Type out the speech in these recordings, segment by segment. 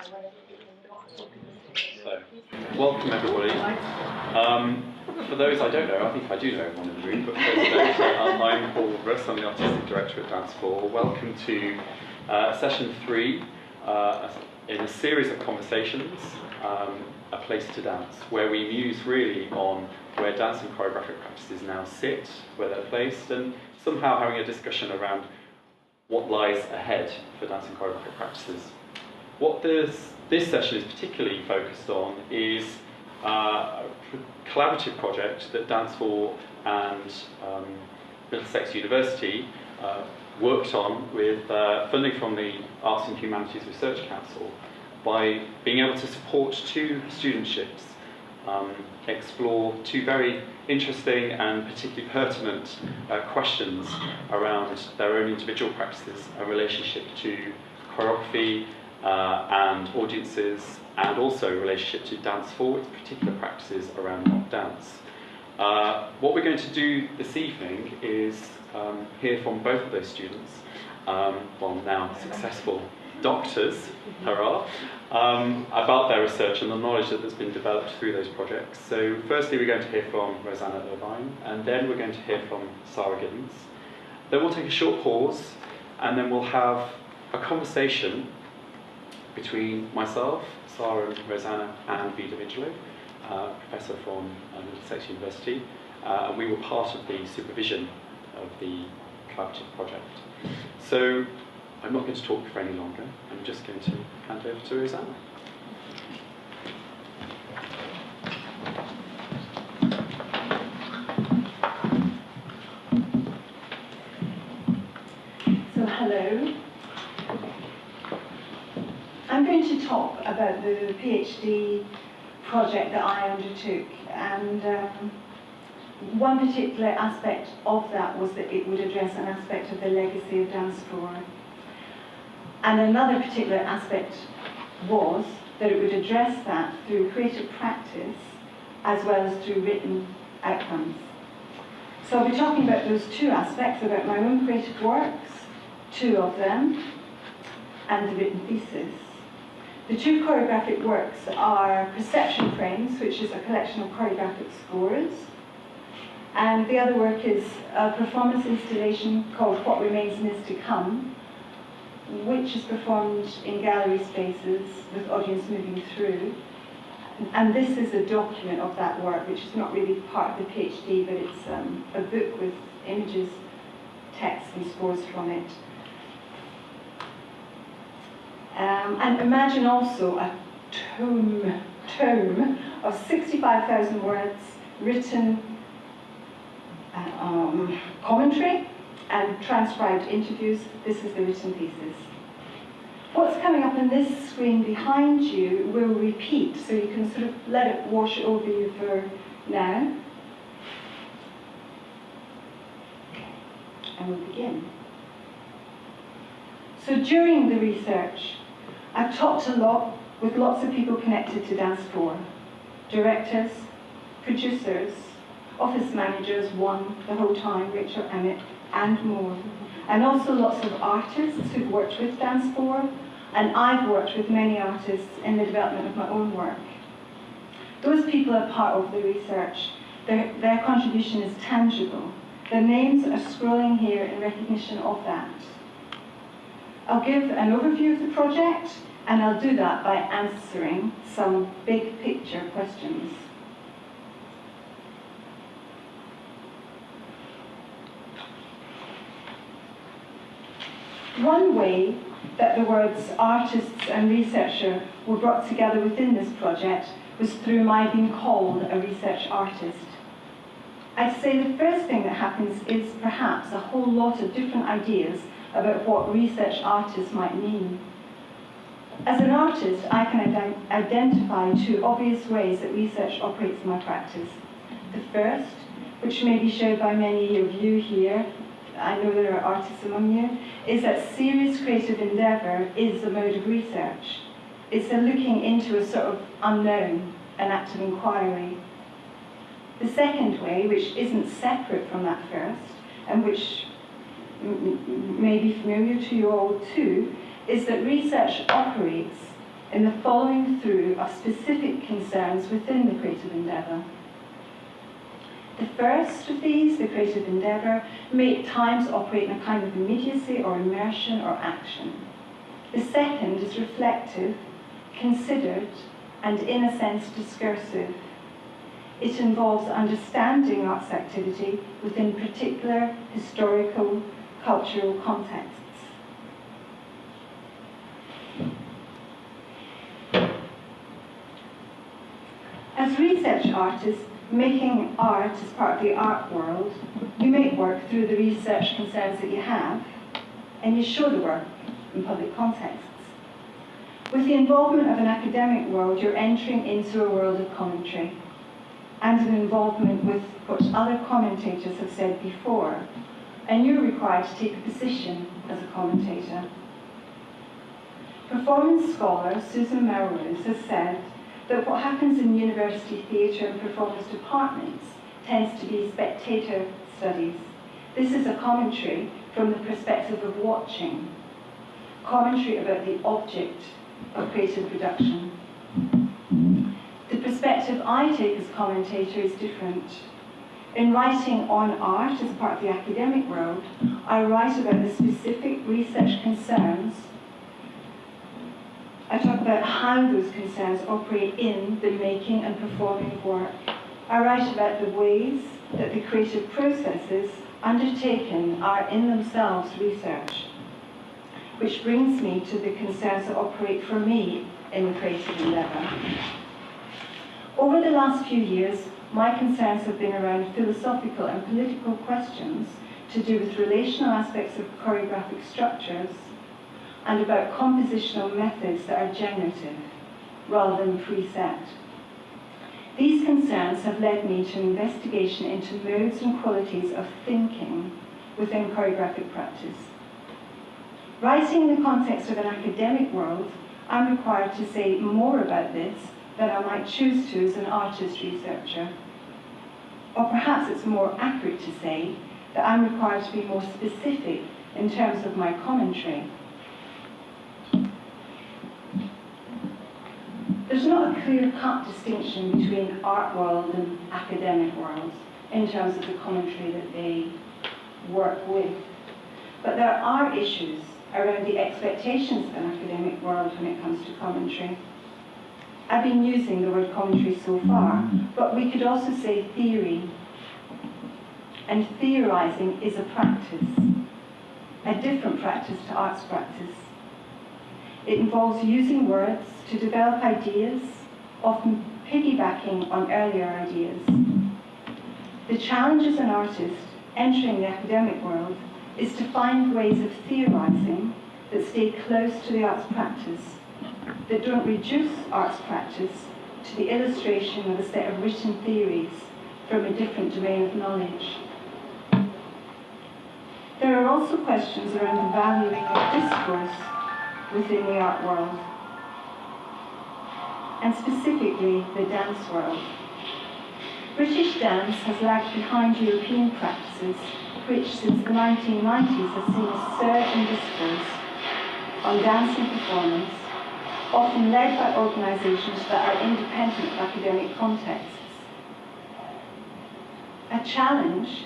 So, welcome everybody. For those I don't know, I think I do know everyone in the room, but for those who don't, I'm Paul Russ, I'm the Artistic Director at Dance 4. Welcome to session 3 in a series of conversations, A Place to Dance, where we muse really on where dance and choreographic practices now sit, where they're placed, and somehow having a discussion around what lies ahead for dance and choreographic practices. What this session is particularly focused on is a collaborative project that Dance 4 and Middlesex University worked on with funding from the Arts and Humanities Research Council by being able to support 2 studentships, explore 2 very interesting and particularly pertinent questions around their own individual practices, a relationship to choreography and audiences, and also a relationship to Dance 4 with particular practices around mock dance. What we're going to do this evening is hear from both of those students, well, now successful doctors, hurrah, about their research and the knowledge that has been developed through those projects. So firstly we're going to hear from Rosanna Irvine, and then we're going to hear from Sara Giddens. Then we'll take a short pause, and then we'll have a conversation between myself, Sara and Rosanna, and Vida Vigilo, professor from Middlesex University, and we were part of the supervision of the collaborative project. So I'm not going to talk for any longer. I'm just going to hand over to Rosanna. So hello. I'm going to talk about the PhD project that I undertook, and one particular aspect of that was that it would address an aspect of the legacy of Dance 4. And another particular aspect was that it would address that through creative practice as well as through written outcomes. So I'll be talking about those 2 aspects, about my own creative works, 2 of them, and the written thesis. The 2 choreographic works are Perception Frames, which is a collection of choreographic scores, and the other work is a performance installation called What Remains and Is to Come, which is performed in gallery spaces with audience moving through. And this is a document of that work, which is not really part of the PhD, but it's a book with images, text and scores from it. And imagine also a tome of 65,000 words, written commentary and transcribed interviews. This is the written thesis. What's coming up on this screen behind you will repeat, so you can sort of let it wash over you for now. And we'll begin. So during the research, I've talked a lot with lots of people connected to Dance 4. Directors, producers, office managers, one the whole time, Rachel Emmett, and more. And also lots of artists who've worked with Dance 4, and I've worked with many artists in the development of my own work. Those people are part of the research. Their contribution is tangible. Their names are scrolling here in recognition of that. I'll give an overview of the project, and I'll do that by answering some big picture questions. One way that the words artists and researcher were brought together within this project was through my being called a research artist. I'd say the first thing that happens is perhaps a whole lot of different ideas about what research artist might mean. As an artist, I can identify 2 obvious ways that research operates in my practice. The first, which may be shared by many of you here, I know there are artists among you, is that serious creative endeavour is a mode of research. It's a looking into a sort of unknown, an act of inquiry. The second way, which isn't separate from that first, and which may be familiar to you all too, is that research operates in the following through of specific concerns within the creative endeavour. The first of these, the creative endeavour, may at times operate in a kind of immediacy or immersion or action. The second is reflective, considered, and in a sense discursive. It involves understanding arts activity within particular historical, cultural contexts. As research artists, making art as part of the art world, you make work through the research concerns that you have, and you show the work in public contexts. With the involvement of an academic world, you're entering into a world of commentary, and an involvement with what other commentators have said before, and you're required to take a position as a commentator. Performance scholar Susan Melrose has said that what happens in university theatre and performance departments tends to be spectator studies. This is a commentary from the perspective of watching, commentary about the object of creative production. The perspective I take as commentator is different. In writing on art as part of the academic world, I write about the specific research concerns. I talk about how those concerns operate in the making and performing of work. I write about the ways that the creative processes undertaken are in themselves research, which brings me to the concerns that operate for me in the creative endeavour. Over the last few years, my concerns have been around philosophical and political questions to do with relational aspects of choreographic structures and about compositional methods that are generative rather than preset. These concerns have led me to an investigation into modes and qualities of thinking within choreographic practice. Writing in the context of an academic world, I'm required to say more about this than I might choose to as an artist researcher. Or perhaps it's more accurate to say that I'm required to be more specific in terms of my commentary. There's not a clear-cut distinction between art world and academic world in terms of the commentary that they work with. But there are issues around the expectations of an academic world when it comes to commentary. I've been using the word commentary so far, but we could also say theory. And theorizing is a practice, a different practice to arts practice. It involves using words to develop ideas, often piggybacking on earlier ideas. The challenge as an artist entering the academic world is to find ways of theorizing that stay close to the arts practice, that don't reduce arts practice to the illustration of a set of written theories from a different domain of knowledge. There are also questions around the valuing of discourse within the art world, and specifically the dance world. British dance has lagged behind European practices, which since the 1990s has seen a surge in discourse on dance and performance, often led by organisations that are independent of academic contexts. A challenge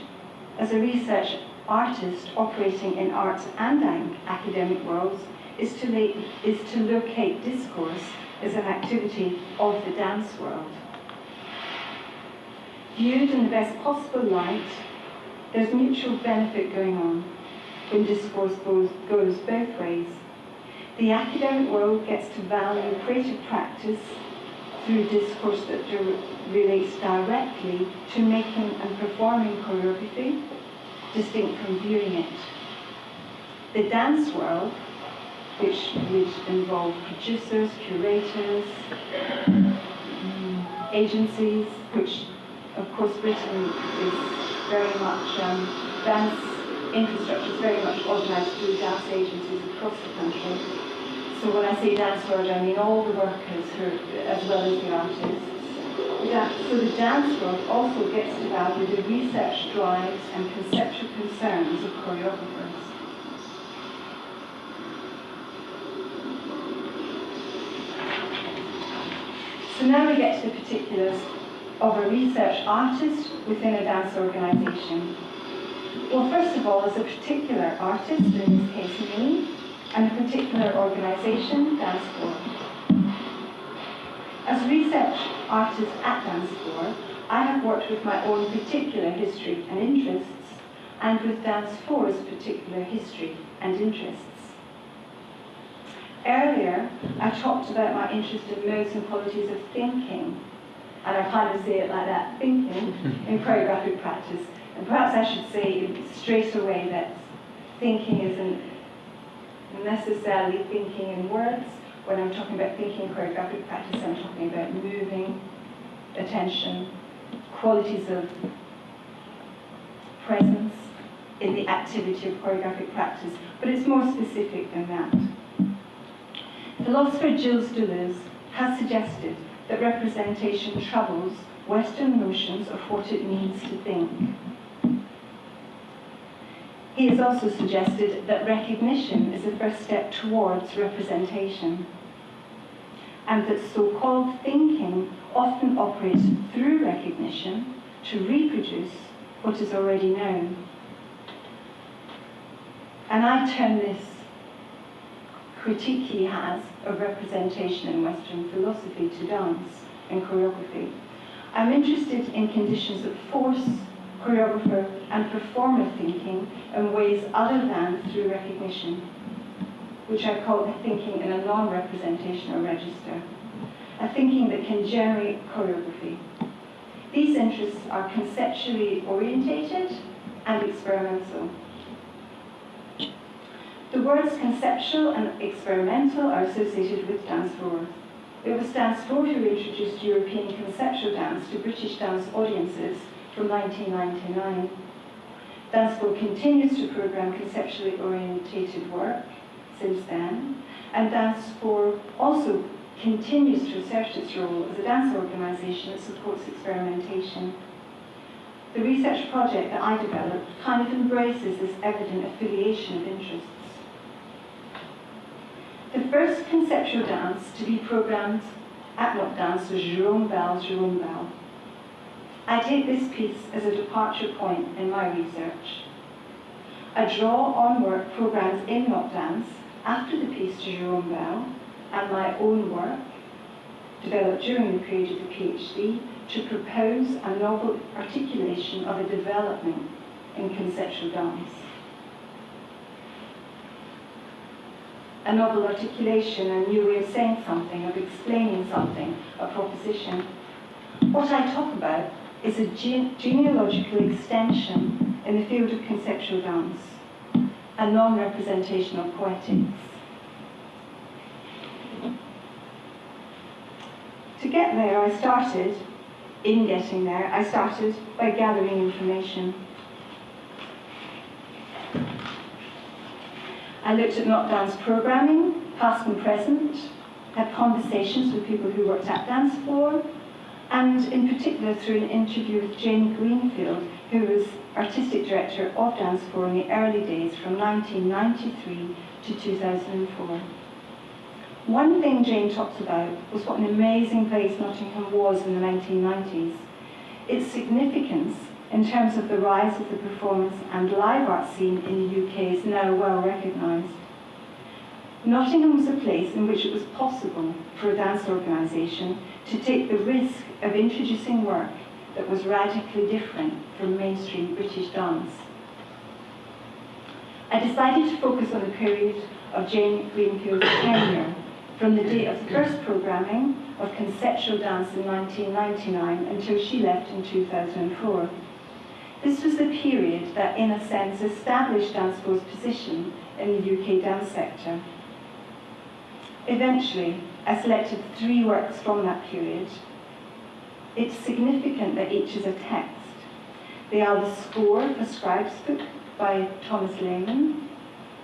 as a research artist operating in arts and academic worlds is to locate discourse as an activity of the dance world. Viewed in the best possible light, there's mutual benefit going on when discourse goes both ways. The academic world gets to value creative practice through discourse that relates directly to making and performing choreography, distinct from viewing it. The dance world, which would involve producers, curators, agencies, which of course Britain is very much, dance infrastructure is very much organised through dance agencies across the country. So when I say dance world, I mean all the workers as well as the artists. So the dance world also gets to value the research drives and conceptual concerns of choreographers. So now we get to the particulars of a research artist within a dance organisation. Well, first of all, as a particular artist, in this case me, and a particular organisation, Dance 4. As a research artist at Dance 4, I have worked with my own particular history and interests, and with Dance 4's particular history and interests. Earlier, I talked about my interest in modes and qualities of thinking, and I kind of say it like that, thinking, in choreographic practice. And perhaps I should say straight away that thinking isn't necessarily thinking in words. When I'm talking about thinking in choreographic practice, I'm talking about moving, attention, qualities of presence in the activity of choreographic practice, but it's more specific than that. Philosopher Gilles Deleuze has suggested that representation troubles Western notions of what it means to think. He has also suggested that recognition is the first step towards representation, and that so-called thinking often operates through recognition to reproduce what is already known. And I turn this critique he has of representation in Western philosophy to dance and choreography. I'm interested in conditions of force, choreographer and performer thinking in ways other than through recognition, which I call the thinking in a non-representational register, a thinking that can generate choreography. These interests are conceptually orientated and experimental. The words conceptual and experimental are associated with Dance 4. It was Dance 4 who introduced European conceptual dance to British dance audiences from 1999. Dance 4 continues to programme conceptually orientated work since then, and Dance 4 also continues to assert its role as a dance organisation that supports experimentation. The research project that I developed kind of embraces this evident affiliation of interests. The first conceptual dance to be programmed at Not Dance was Jérôme Bel. I take this piece as a departure point in my research. I draw on work programmed in Not Dance after the piece to Jérôme Bel and my own work, developed during the period of the PhD, to propose a novel articulation of a development in conceptual dance. A novel articulation, a new way of saying something, of explaining something, a proposition. What I talk about is a genealogical extension in the field of conceptual dance, a non-representational poetics. To get there, I started by gathering information. I looked at Not Dance programming, past and present, had conversations with people who worked at Dance 4, and in particular through an interview with Jane Greenfield, who was artistic director of Dance 4 in the early days from 1993 to 2004. One thing Jane talked about was what an amazing place Nottingham was in the 1990s. Its significance in terms of the rise of the performance and live art scene in the UK is now well recognised. Nottingham was a place in which it was possible for a dance organisation to take the risk of introducing work that was radically different from mainstream British dance. I decided to focus on the period of Jane Greenfield's tenure, from the date of the first programming of conceptual dance in 1999 until she left in 2004. This was the period that, in a sense, established Dance 4's position in the UK dance sector. Eventually, I selected 3 works from that period. It's significant that each is a text. They are the score for Scribe's Book by Thomas Lehmann,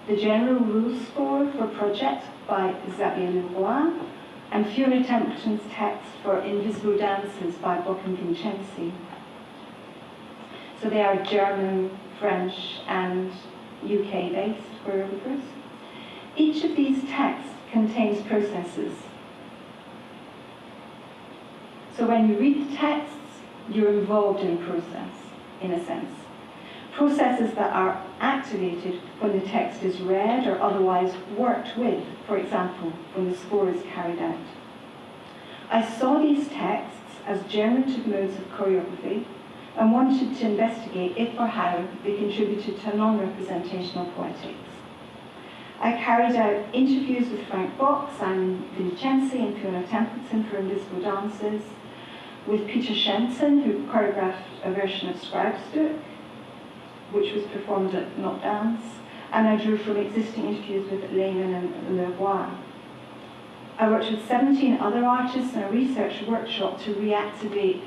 the general rules score for Project by Xavier Leroy, and Fiona Templeton's text for Invisible Dances by Bock and Vincenzi. So they are German, French, and UK-based choreographers. Each of these texts contains processes. So when you read the texts, you're involved in a process, in a sense. Processes that are activated when the text is read or otherwise worked with, for example, when the score is carried out. I saw these texts as generative modes of choreography and wanted to investigate if or how they contributed to non-representational poetics. I carried out interviews with Frank Bock, Simon Vincenzi and Fiona Templeton for Invisible Dances, with Peter Shenson, who choreographed a version of Scribestuk, which was performed at Not Dance, and I drew from existing interviews with Lehman and Leroy. I worked with 17 other artists in a research workshop to reactivate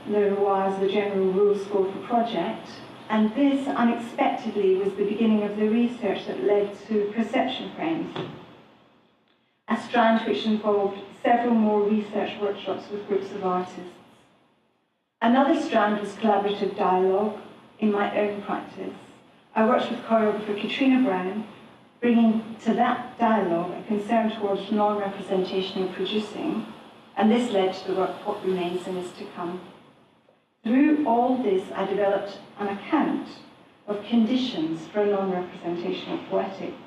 Leroy's The General Rules Score for Project, and this unexpectedly was the beginning of the research that led to Perception Frames, a strand which involved several more research workshops with groups of artists. Another strand was collaborative dialogue in my own practice. I worked with choreographer Katrina Brown, bringing to that dialogue a concern towards non-representational producing, and this led to the work What Remains and Is to Come. Through all this, I developed an account of conditions for non-representational poetics.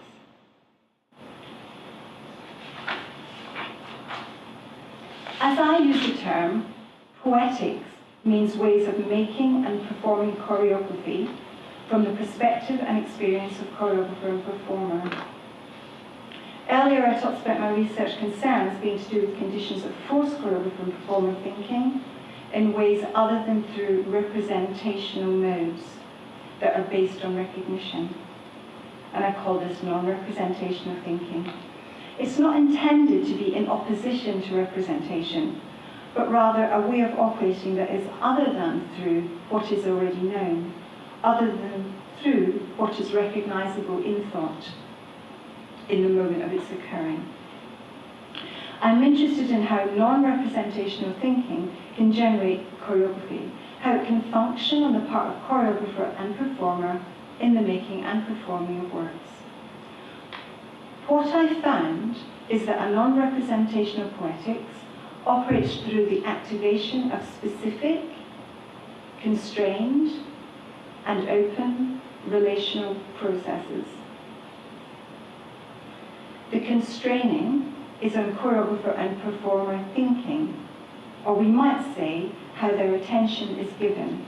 As I use the term, poetics means ways of making and performing choreography from the perspective and experience of choreographer and performer. Earlier I talked about my research concerns being to do with conditions that force choreographer and performer thinking in ways other than through representational modes that are based on recognition. And I call this non-representational thinking. It's not intended to be in opposition to representation, but rather a way of operating that is other than through what is already known, other than through what is recognizable in thought in the moment of its occurring. I'm interested in how non-representational thinking can generate choreography, how it can function on the part of choreographer and performer in the making and performing of works. What I found is that a non-representational poetics operates through the activation of specific, constrained, and open relational processes. The constraining is on choreographer and performer thinking, or we might say how their attention is given.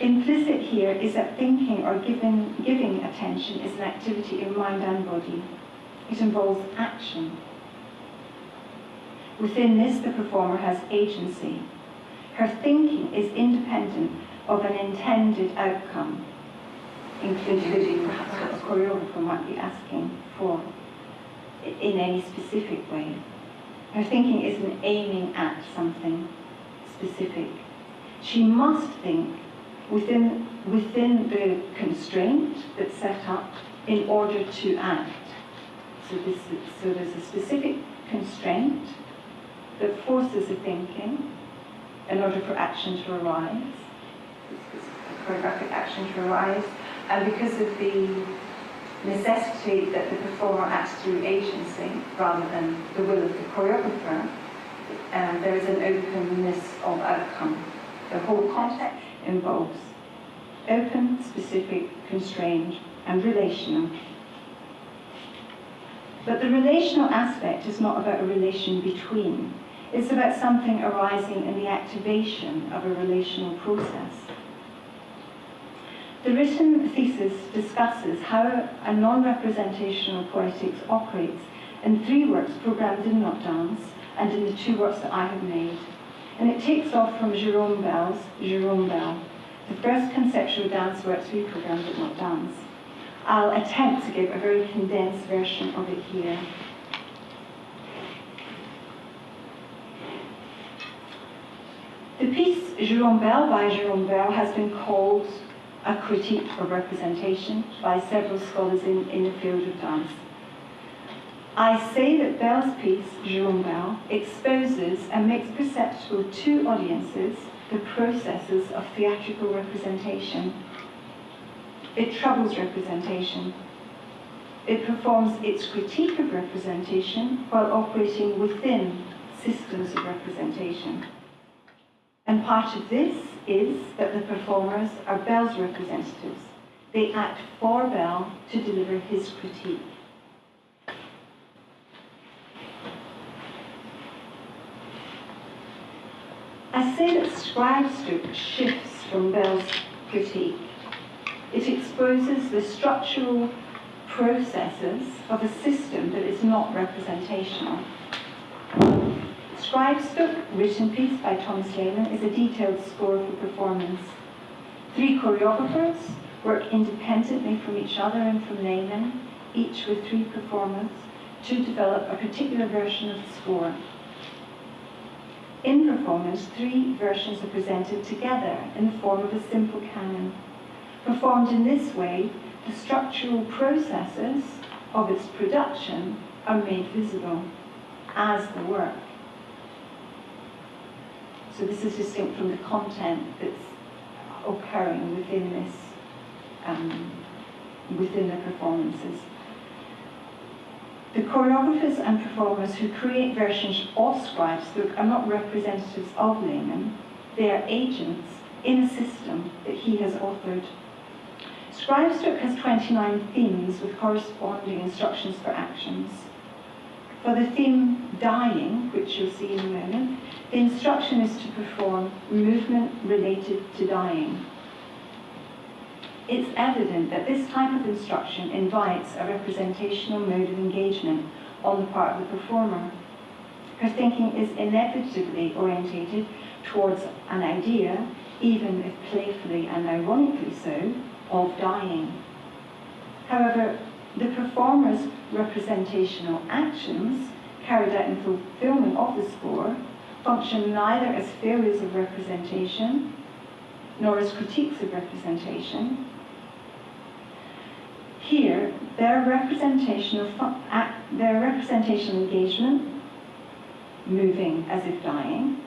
Implicit here is that thinking or giving attention is an activity in mind and body. It involves action. Within this, the performer has agency. Her thinking is independent of an intended outcome, including perhaps what the choreographer might be asking for in any specific way. Her thinking isn't aiming at something specific. She must think within the constraint that's set up in order to act. So there's a specific constraint that forces a thinking in order for action to arise, choreographic action to arise, and because of the necessity that the performer acts through agency rather than the will of the choreographer, there is an openness of outcome. The whole context involves open, specific, constrained, and relational. But the relational aspect is not about a relation between. It's about something arising in the activation of a relational process. The written thesis discusses how a non-representational poetics operates in 3 works programmed in Not Dance and in the 2 works that I have made. And it takes off from Jerome Bell's Jerome Bell, the first conceptual dance works we programmed at Not Dance. I'll attempt to give a very condensed version of it here. The piece Jerome Bell by Jerome Bell has been called a critique of representation by several scholars in the field of dance. I say that Bell's piece, Jerome Bell, exposes and makes perceptible to audiences the processes of theatrical representation. It troubles representation. It performs its critique of representation while operating within systems of representation. And part of this is that the performers are Bell's representatives. They act for Bell to deliver his critique. I say that Scribe's shifts from Bell's critique. It exposes the structural processes of a system that is not representational. Scribe's book, written piece by Thomas Lehman, is a detailed score for performance. 3 choreographers work independently from each other and from Lehman, each with 3 performers, to develop a particular version of the score. In performance, 3 versions are presented together in the form of a simple canon. Performed in this way, the structural processes of its production are made visible as the work. So this is distinct from the content that's occurring within this, within the performances. The choreographers and performers who create versions of Scribe's book are not representatives of Lehman. They are agents in a system that he has authored. Scribe's book has 29 themes with corresponding instructions for actions. For the theme dying, which you'll see in a moment, the instruction is to perform movement related to dying. It's evident that this type of instruction invites a representational mode of engagement on the part of the performer. Her thinking is inevitably orientated towards an idea, even if playfully and ironically so, of dying. However, the performer's representational actions carried out in fulfillment of the score function neither as failures of representation nor as critiques of representation. Here, their representational engagement, moving as if dying,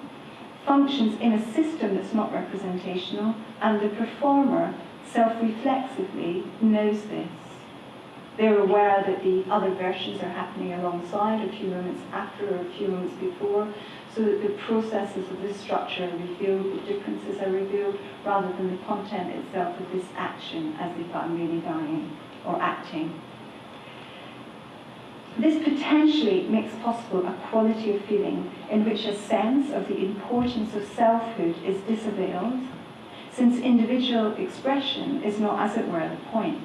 functions in a system that's not representational, and the performer self-reflexively knows this. They're aware that the other versions are happening alongside, a few moments after or a few moments before, so that the processes of this structure are revealed, the differences are revealed, rather than the content itself of this action as if I'm really dying or acting. This potentially makes possible a quality of feeling in which a sense of the importance of selfhood is disavowed, since individual expression is not, as it were, the point.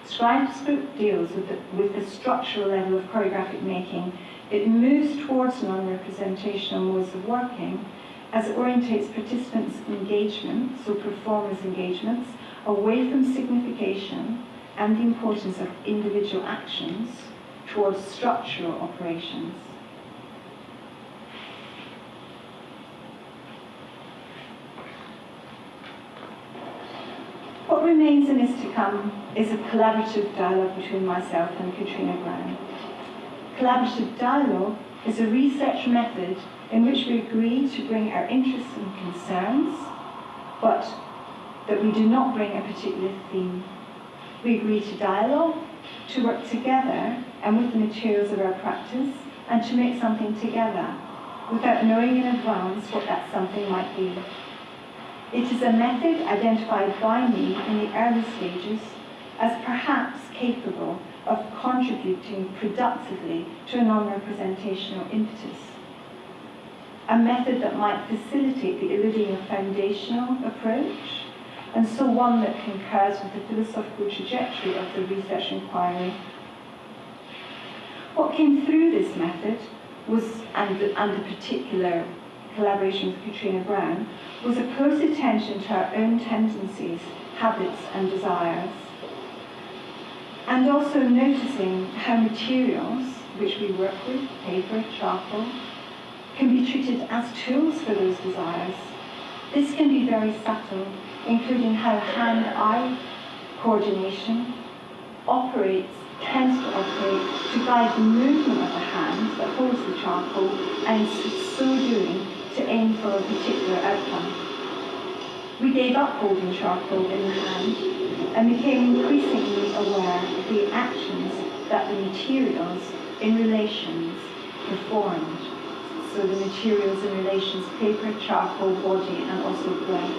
Scribe's book deals with the structural level of choreographic making. It moves towards non-representational modes of working as it orientates participants' engagement, so performers' engagements, away from signification and the importance of individual actions towards structural operations. What remains and is to come is a collaborative dialogue between myself and Katrina Brown. Collaborative dialogue is a research method in which we agree to bring our interests and concerns, but that we do not bring a particular theme. We agree to dialogue, to work together and with the materials of our practice, and to make something together, without knowing in advance what that something might be. It is a method identified by me in the early stages as perhaps capable of contributing productively to a non-representational impetus. A method that might facilitate the eluding of foundational approach, and so one that concurs with the philosophical trajectory of the research inquiry. What came through this method was, and the particular collaboration with Katrina Brown, was a close attention to our own tendencies, habits and desires, and also noticing how materials which we work with, paper, charcoal, can be treated as tools for those desires. This can be very subtle, including how hand-eye coordination tends to operate to guide the movement of the hand that holds the charcoal, and in so doing to aim for a particular outcome. We gave up holding charcoal in the hand and became increasingly aware of the actions that the materials in relations performed so the materials and relations, paper, charcoal, body, and also breath.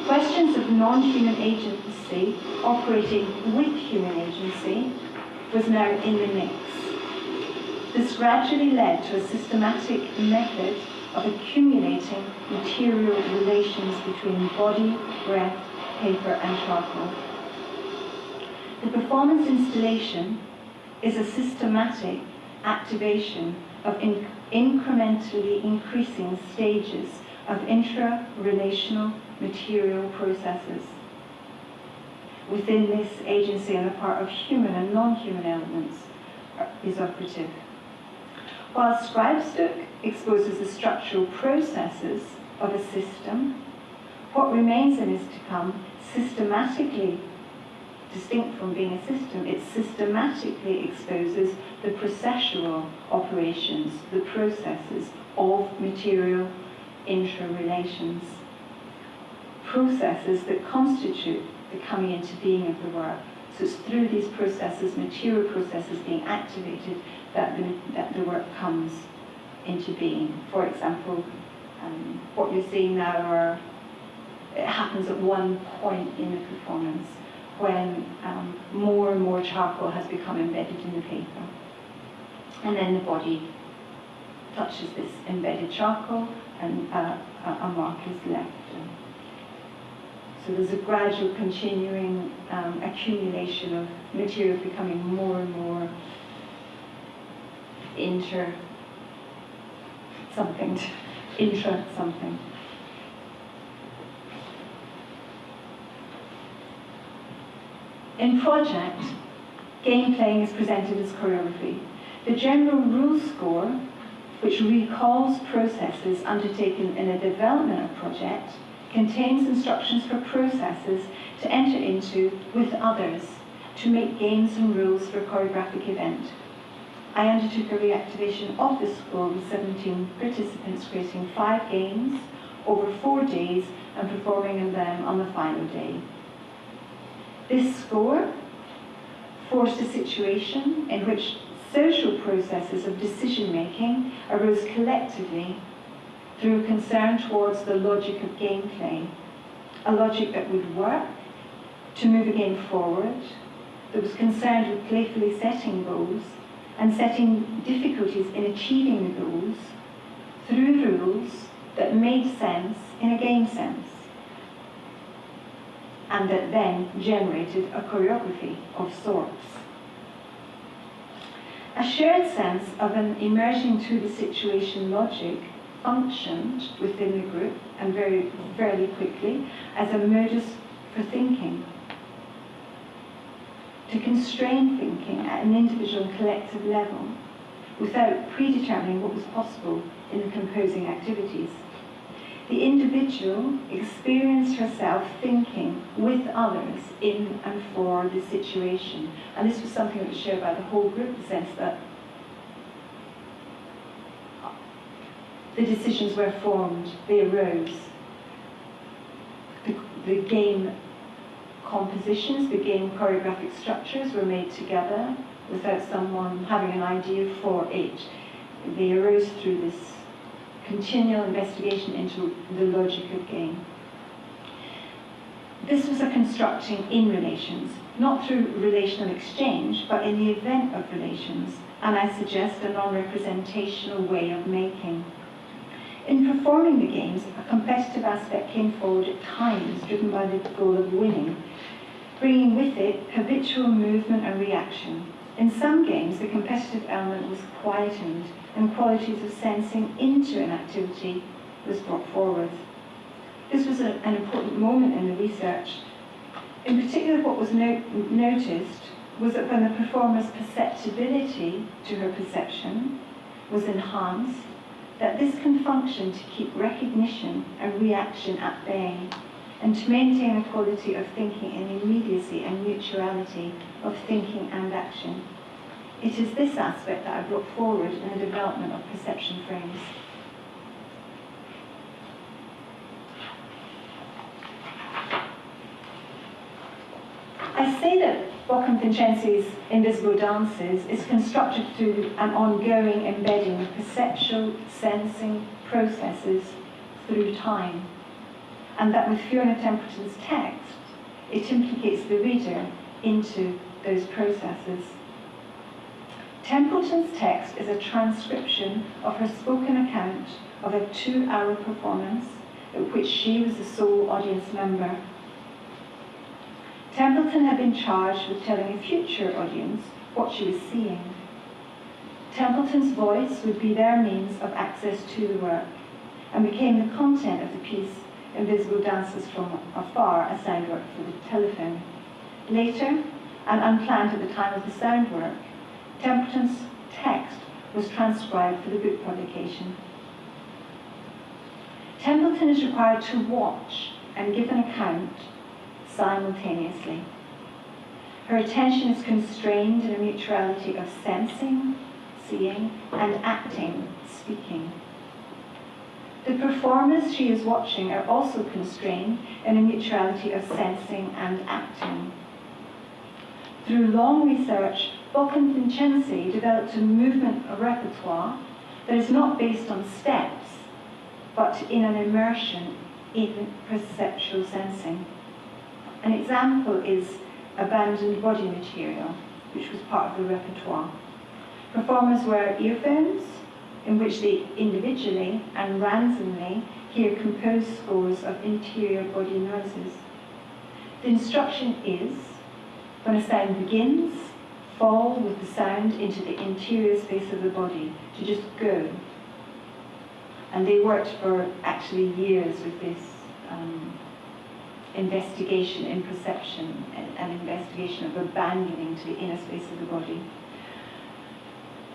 Questions of non-human agency operating with human agency was now in the mix. This gradually led to a systematic method of accumulating material relations between body, breath, paper, and charcoal. The performance installation is a systematic activation of incrementally increasing stages of intra-relational material processes. Within this, agency on the part of human and non-human elements is operative. While Scribestook exposes the structural processes of a system, what remains in is to come systematically, distinct from being a system, it systematically exposes the processual operations, the processes of material interrelations, processes that constitute the coming into being of the work. So it's through these processes, material processes being activated, that the work comes into being. For example, what you're seeing now it happens at one point in the performance when more and more charcoal has become embedded in the paper. And then the body touches this embedded charcoal and a mark is left. So there's a gradual continuing accumulation of material becoming more and more intra-something. In project, game playing is presented as choreography. The general rule score, which recalls processes undertaken in a development project, contains instructions for processes to enter into with others to make games and rules for a choreographic event. I undertook a reactivation of the score with 17 participants creating 5 games over 4 days and performing them on the final day. This score forced a situation in which social processes of decision-making arose collectively through a concern towards the logic of gameplay, a logic that would work to move a game forward, that was concerned with playfully setting goals and setting difficulties in achieving the goals through rules that made sense in a game sense, and that then generated a choreography of sorts. A shared sense of an emerging to the situation logic functioned within the group, and very quickly, as a modus for thinking, to constrain thinking at an individual and collective level without predetermining what was possible in the composing activities. The individual experienced herself thinking with others in and for the situation. And this was something that was shared by the whole group, the sense that the decisions were formed, they arose. The game compositions, the game choreographic structures were made together without someone having an idea for it. They arose through this continual investigation into the logic of game. This was a constructing in relations, not through relational exchange, but in the event of relations, and I suggest a non-representational way of making. In performing the games, a competitive aspect came forward at times, driven by the goal of winning, bringing with it habitual movement and reaction. In some games, the competitive element was quietened, and qualities of sensing into an activity was brought forward. This was an important moment in the research. In particular, what was noticed was that when the performer's perceptibility to her perception was enhanced, that this can function to keep recognition and reaction at bay, and to maintain a quality of thinking in immediacy and mutuality of thinking and action. It is this aspect that I brought forward in the development of perception frames. I say that Bocchem-Vincenzi's Invisible Dances is constructed through an ongoing embedding of perceptual, sensing processes through time, and that with Fiona Templeton's text, it implicates the reader into those processes. Templeton's text is a transcription of her spoken account of a 2-hour performance at which she was the sole audience member. Templeton had been charged with telling a future audience what she was seeing. Templeton's voice would be their means of access to the work and became the content of the piece Invisible Dances from Afar, a sound work for the telephone. Later, and unplanned at the time of the sound work, Templeton's text was transcribed for the book publication. Templeton is required to watch and give an account simultaneously. Her attention is constrained in a mutuality of sensing, seeing, and acting, speaking. The performers she is watching are also constrained in a mutuality of sensing and acting. Through long research, Bocchem-Vincenzi developed a movement repertoire that is not based on steps, but in an immersion in perceptual sensing. An example is abandoned body material, which was part of the repertoire. Performers wear earphones, in which they individually and randomly hear composed scores of interior body noises. The instruction is, when a sound begins, fall with the sound into the interior space of the body, to just go. And they worked for actually years with this investigation in perception and investigation of abandoning to the inner space of the body.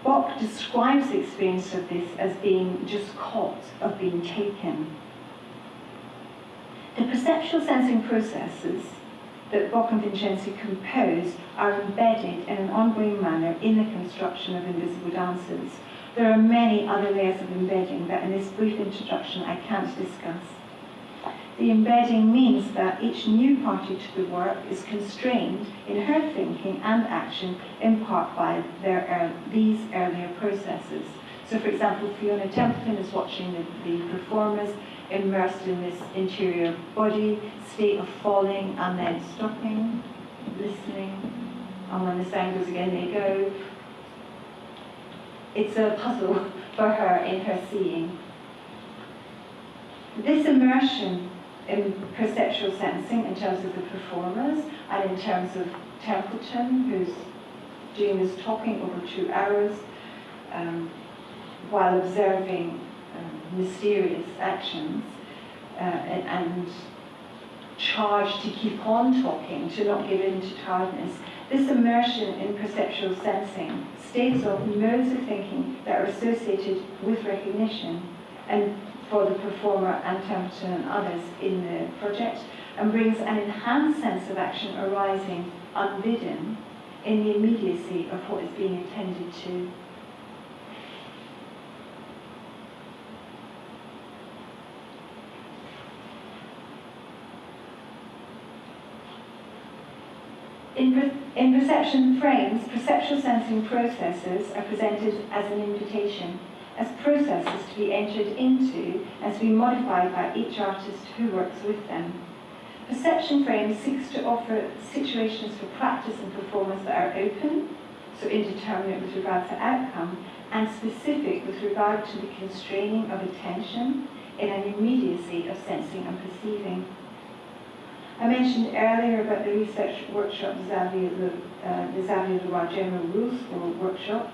Bock describes the experience of this as being just caught, of being taken. The perceptual sensing processes that Bocchem-Vincenzi composed are embedded in an ongoing manner in the construction of Invisible Dances. There are many other layers of embedding that in this brief introduction I can't discuss. The embedding means that each new party to the work is constrained in her thinking and action in part by these earlier processes. So for example, Fiona Templeton is watching the performers immersed in this interior body state of falling and then stopping, listening, and when the sound goes again, they go. It's a puzzle for her in her seeing. This immersion in perceptual sensing in terms of the performers and in terms of Templeton, who's doing this talking over 2 hours while observing mysterious actions and charged to keep on talking, to not give in to tiredness. This immersion in perceptual sensing staves off modes of thinking that are associated with recognition and for the performer and Templeton and others in the project, and brings an enhanced sense of action arising unbidden in the immediacy of what is being attended to. In perception frames, perceptual sensing processes are presented as an invitation, as processes to be entered into and to be modified by each artist who works with them. Perception frames seeks to offer situations for practice and performance that are open, so indeterminate with regard to outcome, and specific with regard to the constraining of attention in an immediacy of sensing and perceiving. I mentioned earlier about the research workshop, the Xavier Leroy General Rules School workshop,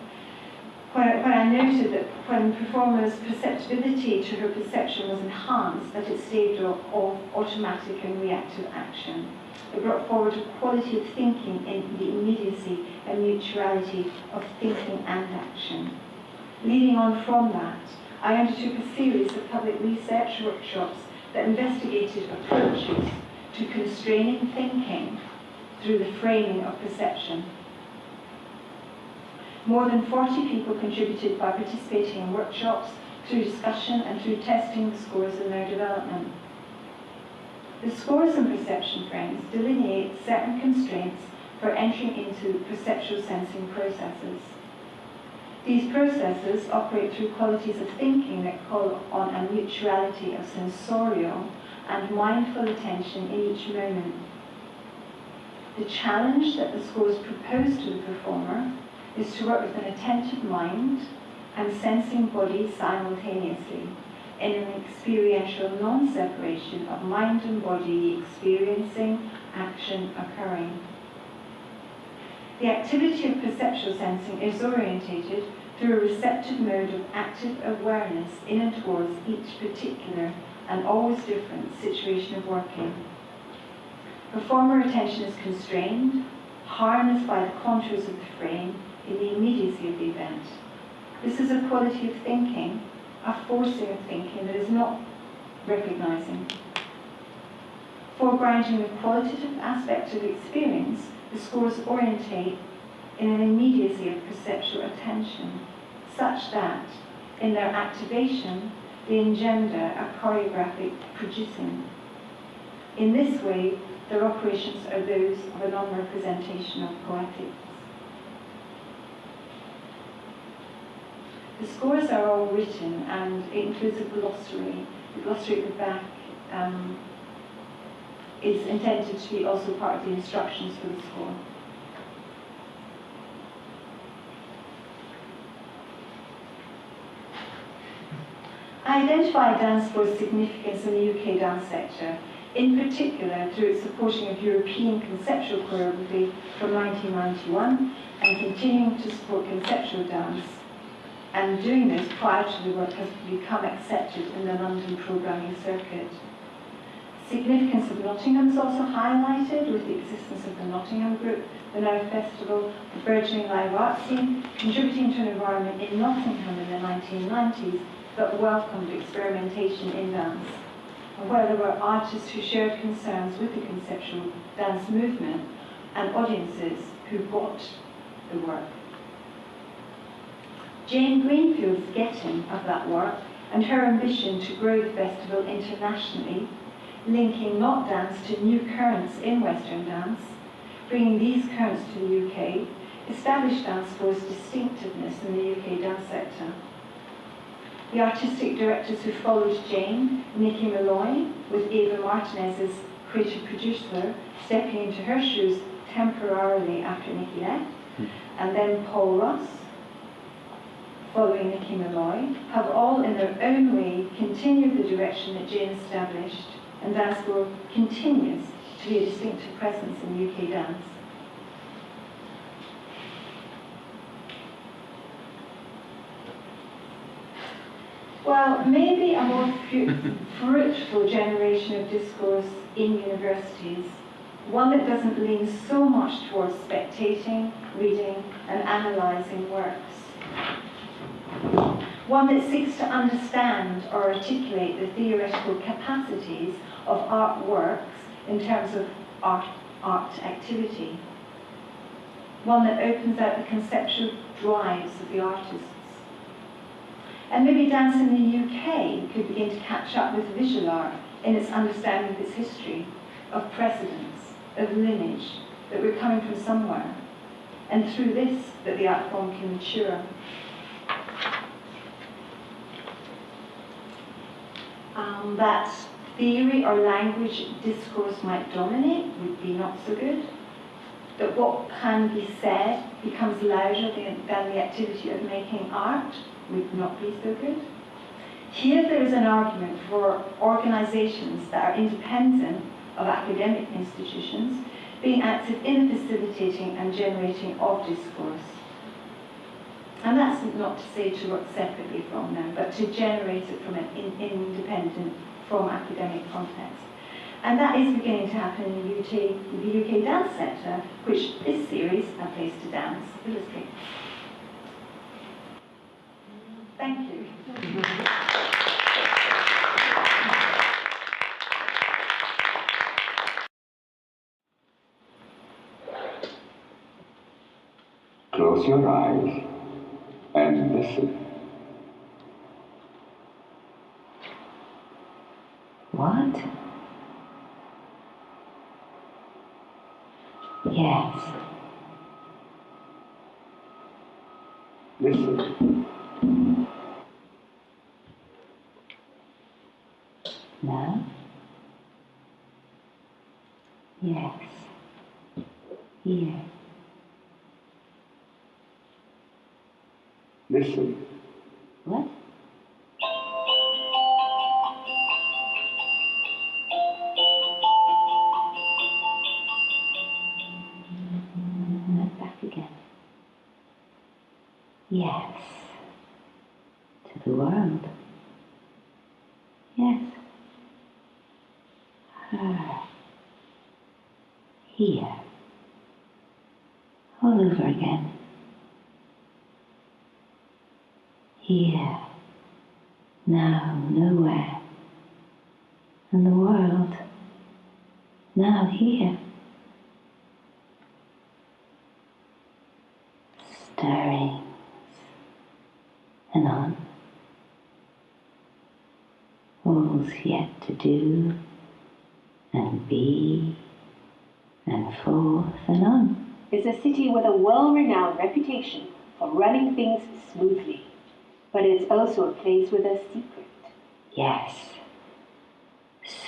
when I noted that when performers' perceptibility to her perception was enhanced, that it staved off automatic and reactive action. It brought forward a quality of thinking in the immediacy and mutuality of thinking and action. Leading on from that, I undertook a series of public research workshops that investigated approaches to constraining thinking through the framing of perception. More than 40 people contributed by participating in workshops, through discussion and through testing the scores in their development. The scores and perception frames delineate certain constraints for entering into perceptual sensing processes. These processes operate through qualities of thinking that call on a mutuality of sensorial and mindful attention in each moment. The challenge that the scores propose to the performer is to work with an attentive mind and sensing body simultaneously in an experiential non-separation of mind and body experiencing action occurring. The activity of perceptual sensing is orientated through a receptive mode of active awareness in and towards each particular and always different situation of working. Performer attention is constrained, harnessed by the contours of the frame in the immediacy of the event. This is a quality of thinking, a forcing of thinking that is not recognizing. Foregrounding the qualitative aspect of experience, the scores orientate in an immediacy of perceptual attention, such that, in their activation, they engender a choreographic producing. In this way, their operations are those of a non-representation of poetics. The scores are all written, and it includes a glossary. The glossary at the back is intended to be also part of the instructions for the score. I identify dance score's significance in the UK dance sector, in particular through its supporting of European conceptual choreography from 1991 and continuing to support conceptual dance, and doing this prior to the work has become accepted in the London programming circuit. Significance of Nottingham is also highlighted with the existence of the Nottingham Group, the Now Festival, the burgeoning live art scene, contributing to an environment in Nottingham in the 1990s that welcomed experimentation in dance, and where there were artists who shared concerns with the conceptual dance movement and audiences who bought the work. Jane Greenfield's getting of that work and her ambition to grow the festival internationally, linking not dance to new currents in Western dance, bringing these currents to the UK, established dance score's distinctiveness in the UK dance sector. The artistic directors who followed Jane, Nikki Malloy, with Ava Martinez as creative producer, stepping into her shoes temporarily after Nikki left, and then Paul Ross, following Nikki Malloy, have all in their own way continued the direction that Jane established, and dance score continues to be a distinctive presence in UK dance. Well, maybe a more fruitful generation of discourse in universities, one that doesn't lean so much towards spectating, reading, and analysing works. One that seeks to understand or articulate the theoretical capacities of artworks in terms of art activity. One that opens out the conceptual drives of the artists. And maybe dance in the UK could begin to catch up with visual art in its understanding of its history, of precedence, of lineage, that we're coming from somewhere, and through this that the art form can mature. That theory or language discourse might dominate would be not so good. That what can be said becomes louder than the activity of making art would not be so good. Here there is an argument for organisations that are independent of academic institutions being active in the facilitating and generating of discourse. And that's not to say to work separately from them, but to generate it from an independent from academic context. And that is beginning to happen in the UK dance sector, which this series, A Place to Dance, illustrates. Thank you. Close your eyes and listen. What? Yes. Listen. Now? Yes. Here. Listen. What? And back again. Yes. To the world. Yes. Her. Here. All over again. Here. Now, nowhere. And the world. Now, here. Stirrings. And on. All's yet to do. And be. And forth and on. Is a city with a well-renowned reputation for running things smoothly, but it's also a place with a secret. Yes.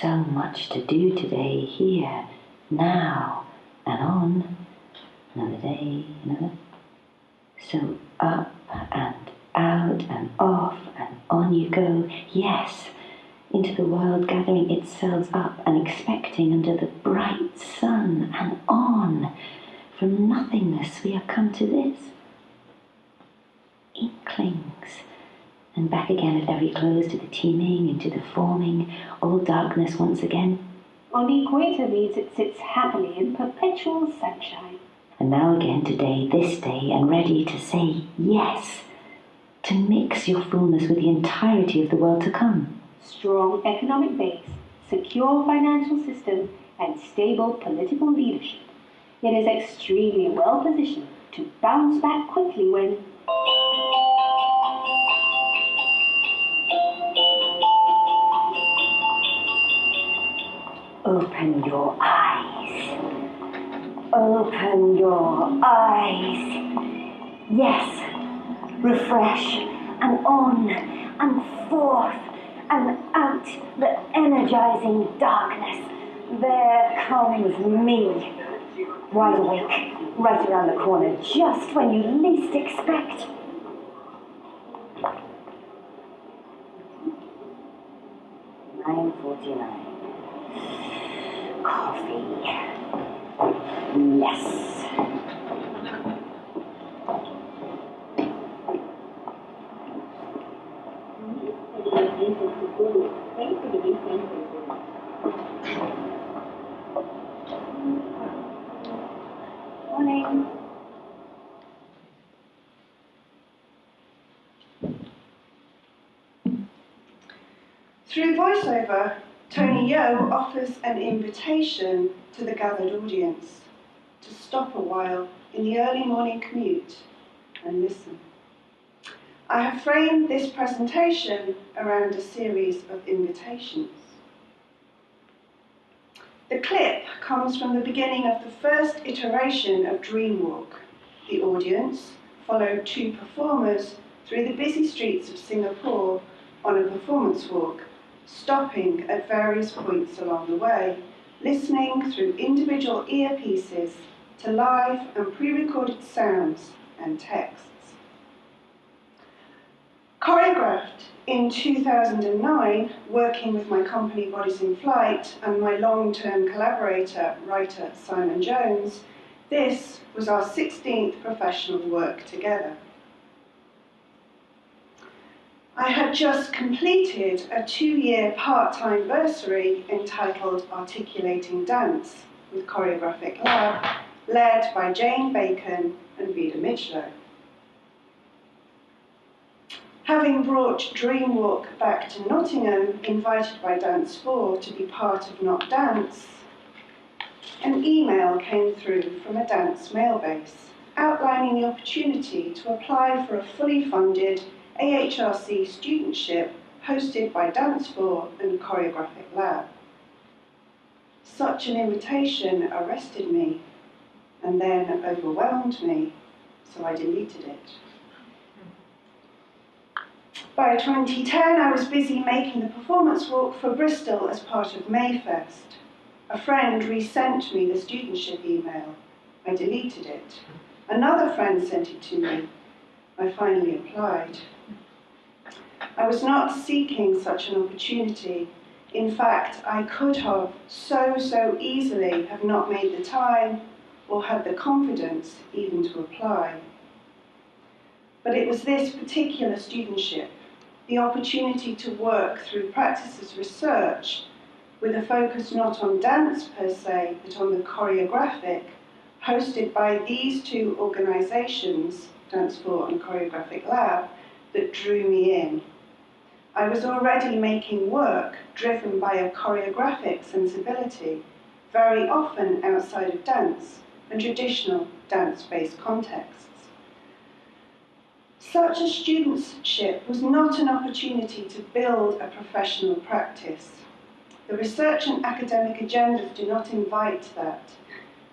So much to do today, here, now, and on. Another day, another. So up and out and off and on you go. Yes. Into the world, gathering itself up and expecting under the bright sun, and on. From nothingness we have come to this. Inklings. And back again at every close to the teeming, into the forming, all darkness once again. On the equator means it sits happily in perpetual sunshine. And now again today, this day, and ready to say yes. To mix your fullness with the entirety of the world to come. Strong economic base, secure financial system, and stable political leadership. It is extremely well positioned to bounce back quickly when open your eyes. Open your eyes. Yes. Refresh and on and forth and out the energizing darkness. There comes me. Wide awake, right around the corner, just when you least expect. $9.49. Coffee. Yes. morning. Through voiceover, Tony Yo offers an invitation to the gathered audience to stop a while in the early morning commute and listen. I have framed this presentation around a series of invitations. The clip comes from the beginning of the first iteration of Dreamwalk. The audience followed two performers through the busy streets of Singapore on a performance walk, stopping at various points along the way, listening through individual earpieces to live and pre-recorded sounds and texts. Choreographed in 2009, working with my company Bodies in Flight and my long-term collaborator, writer Simon Jones, this was our 16th professional work together. I had just completed a 2-year part-time bursary entitled Articulating Dance with Choreographic Lab, led by Jane Bacon and Vida Mitchell. Having brought Dreamwalk back to Nottingham, invited by Dance 4 to be part of Not Dance, an email came through from a dance mailbase outlining the opportunity to apply for a fully funded AHRC studentship hosted by Dance 4 and Choreographic Lab. Such an invitation arrested me and then overwhelmed me, so I deleted it. By 2010, I was busy making the performance walk for Bristol as part of Mayfest. A friend resent me the studentship email. I deleted it. Another friend sent it to me. I finally applied. I was not seeking such an opportunity. In fact, I could have so easily have not made the time or had the confidence even to apply. But it was this particular studentship, the opportunity to work through practice as research with a focus not on dance per se, but on the choreographic, hosted by these two organisations, Dance 4 and Choreographic Lab, that drew me in. I was already making work driven by a choreographic sensibility, very often outside of dance and traditional dance-based contexts. Such a studentship was not an opportunity to build a professional practice. The research and academic agendas do not invite that,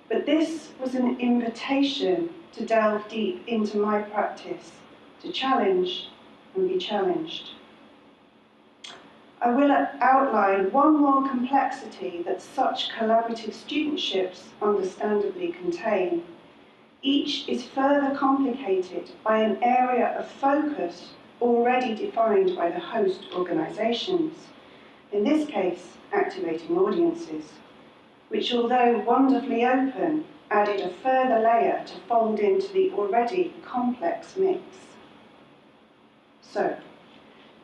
but this was an invitation to delve deep into my practice, to challenge and be challenged. I will outline one more complexity that such collaborative studentships understandably contain. Each is further complicated by an area of focus already defined by the host organisations, in this case, activating audiences, which, although wonderfully open, added a further layer to fold into the already complex mix. So,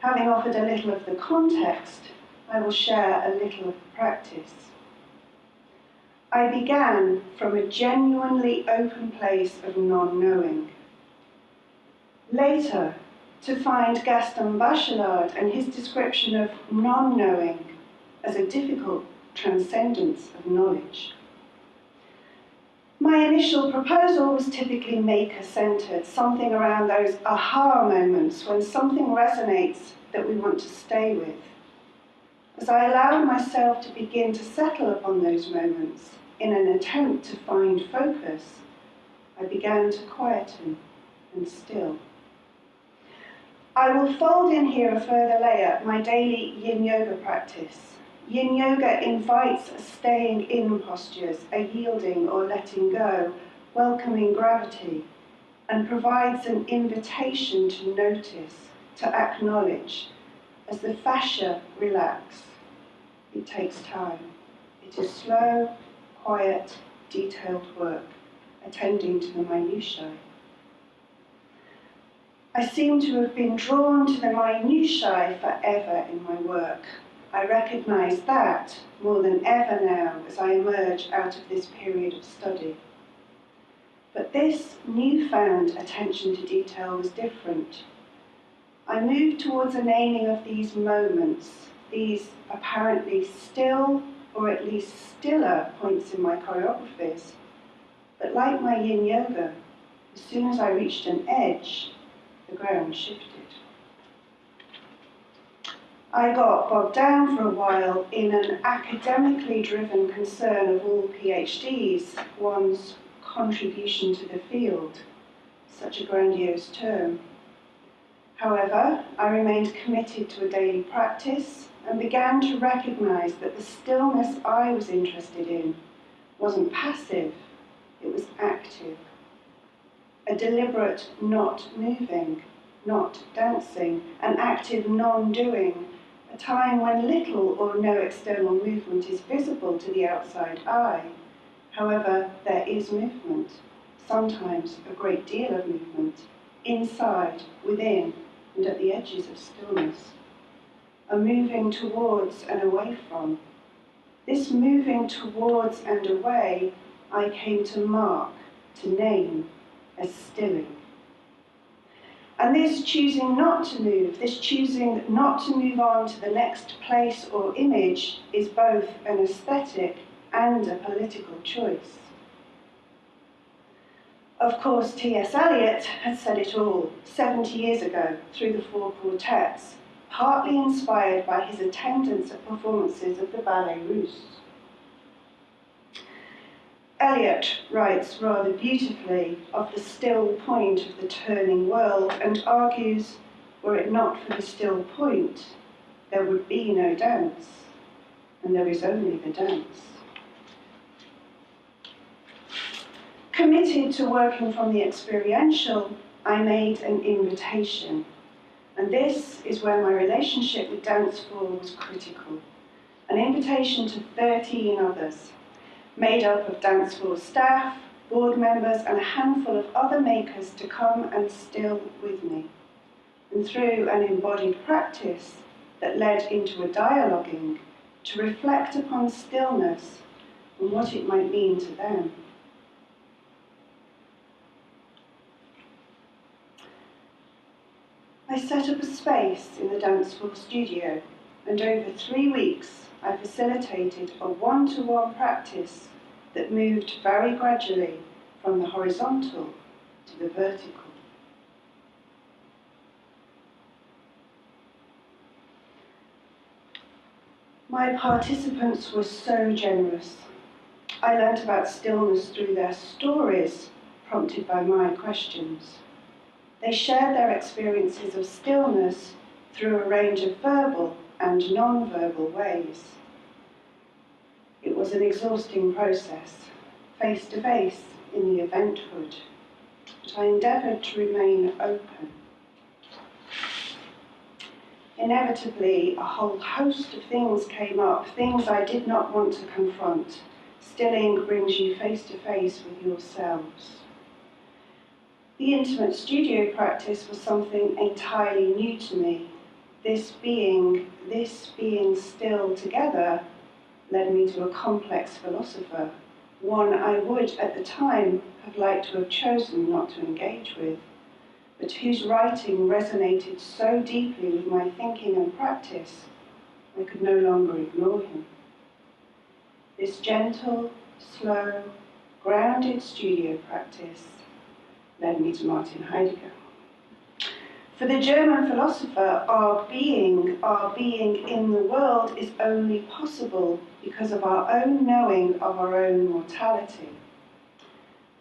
having offered a little of the context, I will share a little of the practice. I began from a genuinely open place of non-knowing. Later, to find Gaston Bachelard and his description of non-knowing as a difficult transcendence of knowledge. My initial proposal was typically maker-centered, something around those aha moments when something resonates that we want to stay with. As I allowed myself to begin to settle upon those moments in an attempt to find focus, I began to quieten and still. I will fold in here a further layer, my daily yin yoga practice. Yin yoga invites staying in postures, a yielding or letting go, welcoming gravity, and provides an invitation to notice, to acknowledge. As the fascia relax, it takes time. It is slow, quiet, detailed work, attending to the minutiae. I seem to have been drawn to the minutiae forever in my work. I recognise that more than ever now as I emerge out of this period of study. But this newfound attention to detail was different. I moved towards a naming of these moments, these apparently still, or at least stiller, points in my choreographies. But like my yin yoga, as soon as I reached an edge, the ground shifted. I got bogged down for a while in an academically driven concern of all PhDs, one's contribution to the field, such a grandiose term. However, I remained committed to a daily practice and began to recognise that the stillness I was interested in wasn't passive, it was active. A deliberate not moving, not dancing, an active non-doing, a time when little or no external movement is visible to the outside eye. However, there is movement, sometimes a great deal of movement, inside, within, and at the edges of stillness. A moving towards and away from. This moving towards and away I came to mark, to name, as stilling. And this choosing not to move, this choosing not to move on to the next place or image is both an aesthetic and a political choice. Of course, T.S. Eliot had said it all 70 years ago through the four quartets, partly inspired by his attendance at performances of the Ballet Russe. Eliot writes rather beautifully of the still point of the turning world and argues, Were it not for the still point, there would be no dance, and there is only the dance. Committed to working from the experiential, I made an invitation, and this is where my relationship with Dance 4 was critical. An invitation to 13 others, made up of Dance 4 staff, board members, and a handful of other makers to come and still with me. And through an embodied practice that led into a dialoguing, to reflect upon stillness and what it might mean to them. I set up a space in the Dance 4 studio, and over 3 weeks I facilitated a one-to-one practice that moved very gradually from the horizontal to the vertical. My participants were so generous. I learnt about stillness through their stories, prompted by my questions. They shared their experiences of stillness through a range of verbal and non-verbal ways. It was an exhausting process, face-to-face in the eventhood, but I endeavoured to remain open. Inevitably, a whole host of things came up, things I did not want to confront. Stilling brings you face-to-face with yourselves. The intimate studio practice was something entirely new to me. This being still together led me to a complex philosopher, one I would at the time have liked to have chosen not to engage with, but whose writing resonated so deeply with my thinking and practice, I could no longer ignore him. This gentle, slow, grounded studio practice led me to Martin Heidegger. For the German philosopher, our being in the world is only possible because of our own knowing of our own mortality.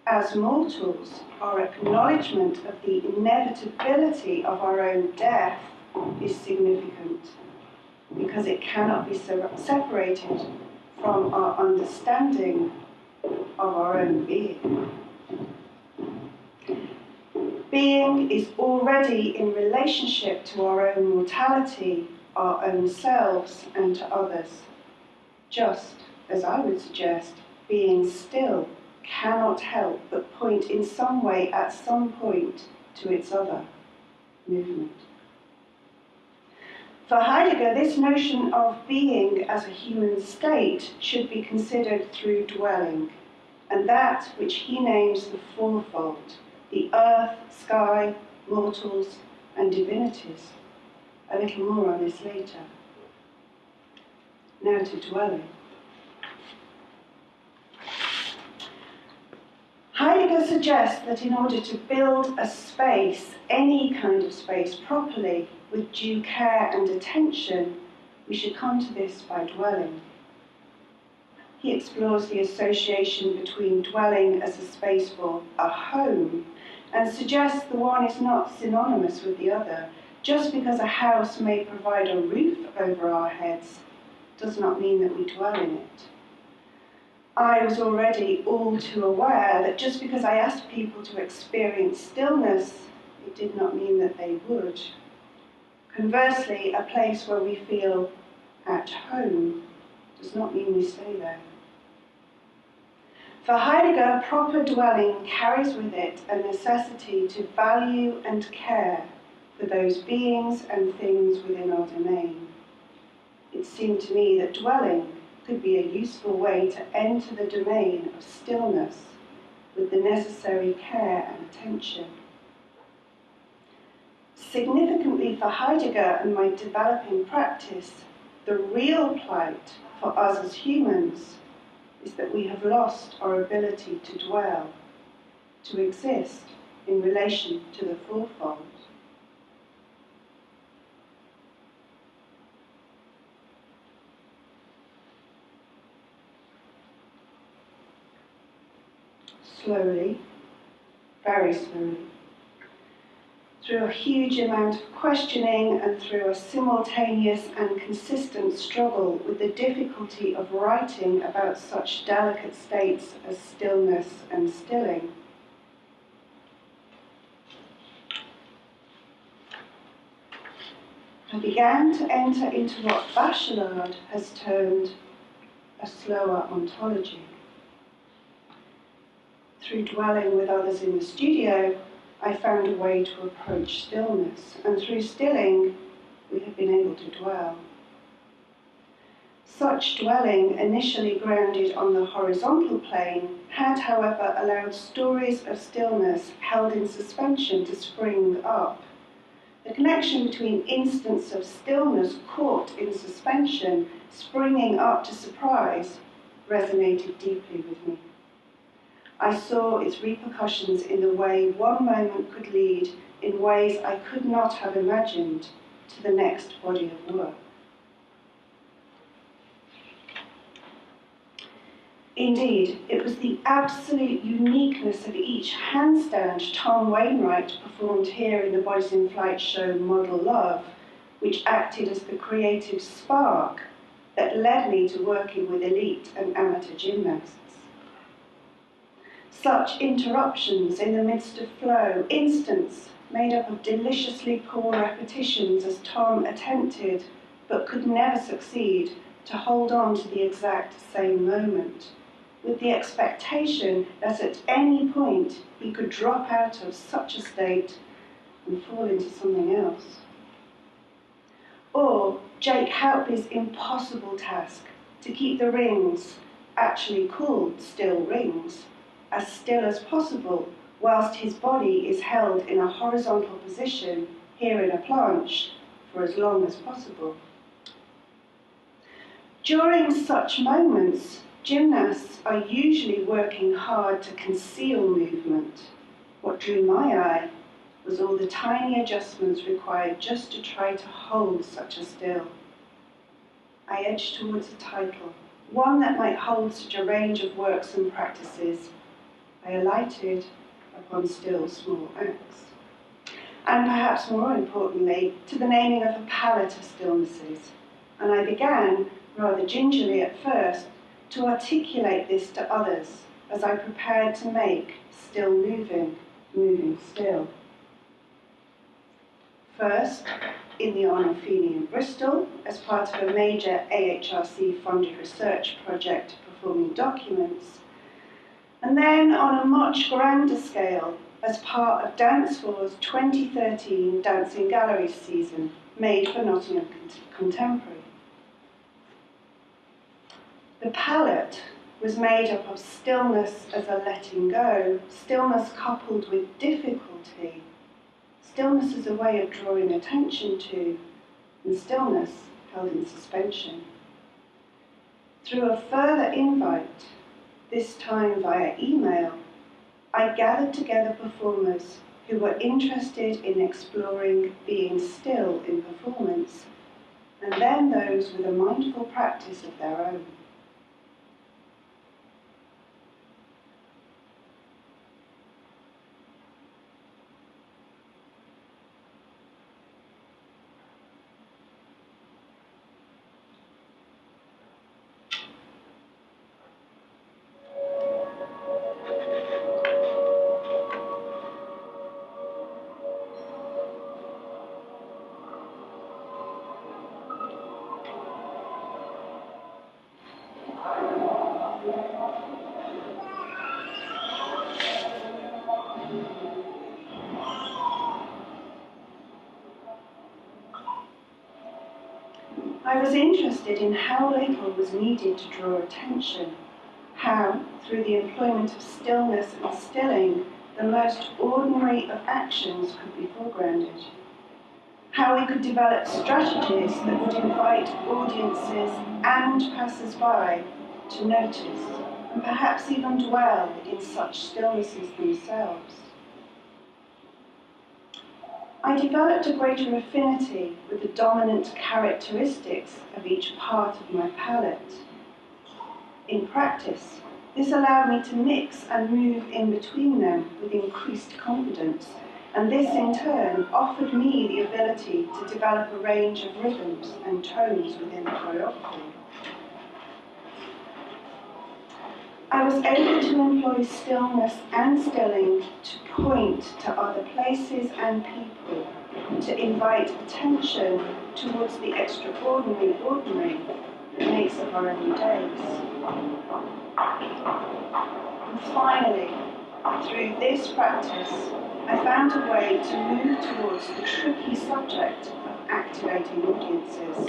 As mortals, our acknowledgement of the inevitability of our own death is significant because it cannot be separated from our understanding of our own being. Being is already in relationship to our own mortality, our own selves, and to others. Just as I would suggest, being still cannot help but point in some way at some point to its other, movement. For Heidegger, this notion of being as a human state should be considered through dwelling, and that which he names the fourfold, the earth, sky, mortals, and divinities. A little more on this later. Now to dwelling. Heidegger suggests that in order to build a space, any kind of space, properly, with due care and attention, we should come to this by dwelling. He explores the association between dwelling as a space for a home and suggests the one is not synonymous with the other. Just because a house may provide a roof over our heads does not mean that we dwell in it. I was already all too aware that just because I asked people to experience stillness, it did not mean that they would. Conversely, a place where we feel at home does not mean we stay there. For Heidegger, proper dwelling carries with it a necessity to value and care for those beings and things within our domain. It seemed to me that dwelling could be a useful way to enter the domain of stillness with the necessary care and attention. Significantly for Heidegger and my developing practice, the real plight for us as humans is that we have lost our ability to dwell, to exist in relation to the fourfold. Slowly, very slowly, through a huge amount of questioning and through a simultaneous and consistent struggle with the difficulty of writing about such delicate states as stillness and stilling. I began to enter into what Bachelard has termed a slower ontology. Through dwelling with others in the studio, I found a way to approach stillness, and through stilling, we have been able to dwell. Such dwelling, initially grounded on the horizontal plane, had, however, allowed stories of stillness held in suspension to spring up. The connection between instants of stillness caught in suspension, springing up to surprise, resonated deeply with me. I saw its repercussions in the way one moment could lead, in ways I could not have imagined, to the next body of work. Indeed, it was the absolute uniqueness of each handstand Tom Wainwright performed here in the Bodies in Flight show Model Love, which acted as the creative spark that led me to working with elite and amateur gymnasts. Such interruptions in the midst of flow, instants made up of deliciously poor repetitions as Tom attempted, but could never succeed, to hold on to the exact same moment, with the expectation that at any point he could drop out of such a state and fall into something else. Or Jake Houtley's impossible task to keep the rings, actually called still rings, as still as possible whilst his body is held in a horizontal position, here in a planche, for as long as possible. During such moments, gymnasts are usually working hard to conceal movement. What drew my eye was all the tiny adjustments required just to try to hold such a still. I edged towards a title, one that might hold such a range of works and practices. I alighted upon still small acts. And perhaps more importantly, to the naming of a palette of stillnesses. And I began, rather gingerly at first, to articulate this to others as I prepared to make still moving, moving still. First, in the Honour Feeney in Bristol, as part of a major AHRC-funded research project performing documents, and then on a much grander scale as part of Dance4's 2013 Dancing Galleries season, made for Nottingham Contemporary. The palette was made up of stillness as a letting go, stillness coupled with difficulty, stillness as a way of drawing attention to, and stillness held in suspension. Through a further invite, this time via email, I gathered together performers who were interested in exploring being still in performance, and then those with a mindful practice of their own. I was interested in how little was needed to draw attention, how, through the employment of stillness and stilling, the most ordinary of actions could be foregrounded, how we could develop strategies that would invite audiences and passers-by to notice, and perhaps even dwell in such stillnesses themselves. I developed a greater affinity with the dominant characteristics of each part of my palette. In practice, this allowed me to mix and move in between them with increased confidence, And this in turn offered me the ability to develop a range of rhythms and tones within the choreography. I was able to employ stillness and stilling to point to other places and people, to invite attention towards the extraordinary ordinary that makes up our everydays. And finally, through this practice, I found a way to move towards the tricky subject of activating audiences,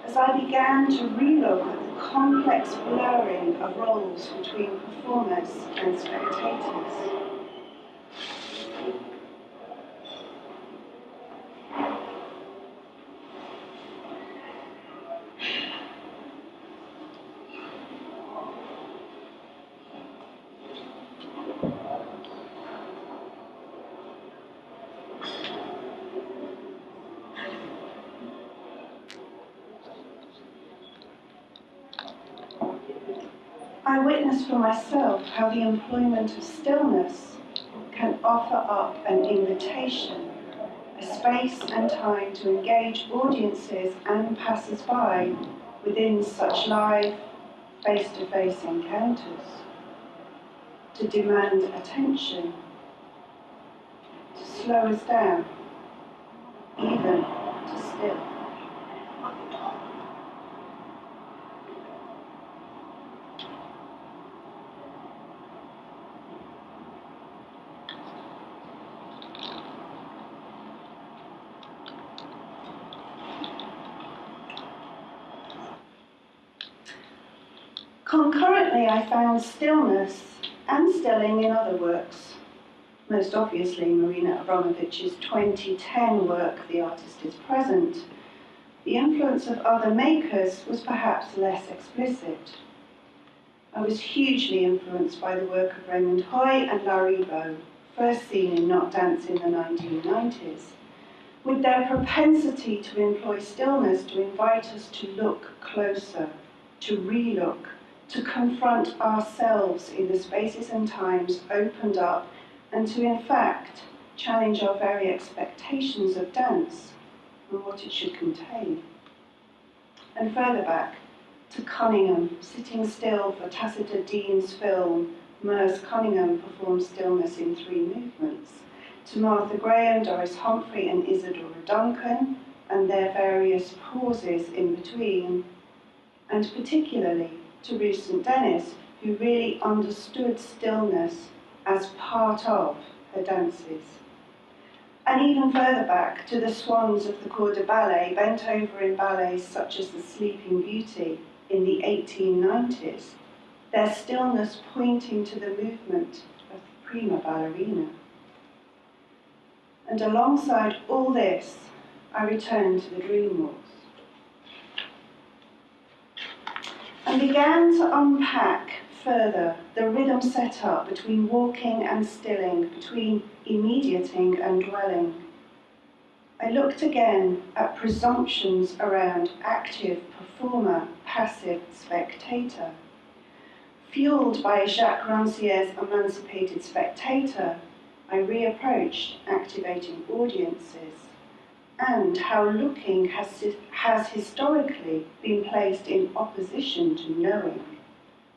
as I began to relook at the complex blurring of roles between performers and spectators. I witnessed for myself how the employment of stillness can offer up an invitation, a space and time to engage audiences and passers-by within such live, face-to-face encounters, to demand attention, to slow us down, even to still. Concurrently, I found stillness and stilling in other works. Most obviously, Marina Abramovich's 2010 work, The Artist is Present. The influence of other makers was perhaps less explicit. I was hugely influenced by the work of Raymond Hoy and Laribo, first seen in Not Dance in the 1990s, with their propensity to employ stillness to invite us to look closer, to relook, to confront ourselves in the spaces and times opened up, and to, in fact, challenge our very expectations of dance and what it should contain. And further back, to Cunningham, sitting still for Tacita Dean's film, Merce Cunningham performs stillness in 3 movements, to Martha Graham, Doris Humphrey and Isadora Duncan, and their various pauses in between, and particularly to Ruth St. Dennis, who really understood stillness as part of her dances. And even further back to the swans of the Corps de Ballet, bent over in ballets such as The Sleeping Beauty in the 1890s, their stillness pointing to the movement of the prima ballerina. And alongside all this, I returned to the dream walks and began to unpack further the rhythm set up between walking and stilling, between immediating and dwelling. I looked again at presumptions around active performer, passive spectator. Fueled by Jacques Rancière's Emancipated Spectator, I reapproached activating audiences and how looking has historically been placed in opposition to knowing,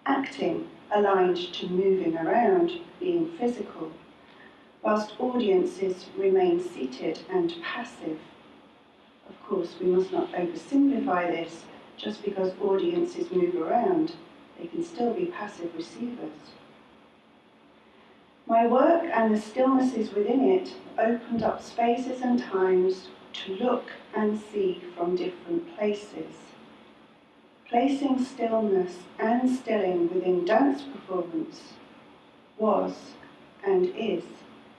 acting aligned to moving around, being physical, whilst audiences remain seated and passive. Of course, we must not oversimplify this. Just because audiences move around, they can still be passive receivers. My work and the stillnesses within it opened up spaces and times to look and see from different places. Placing stillness and stilling within dance performance was and is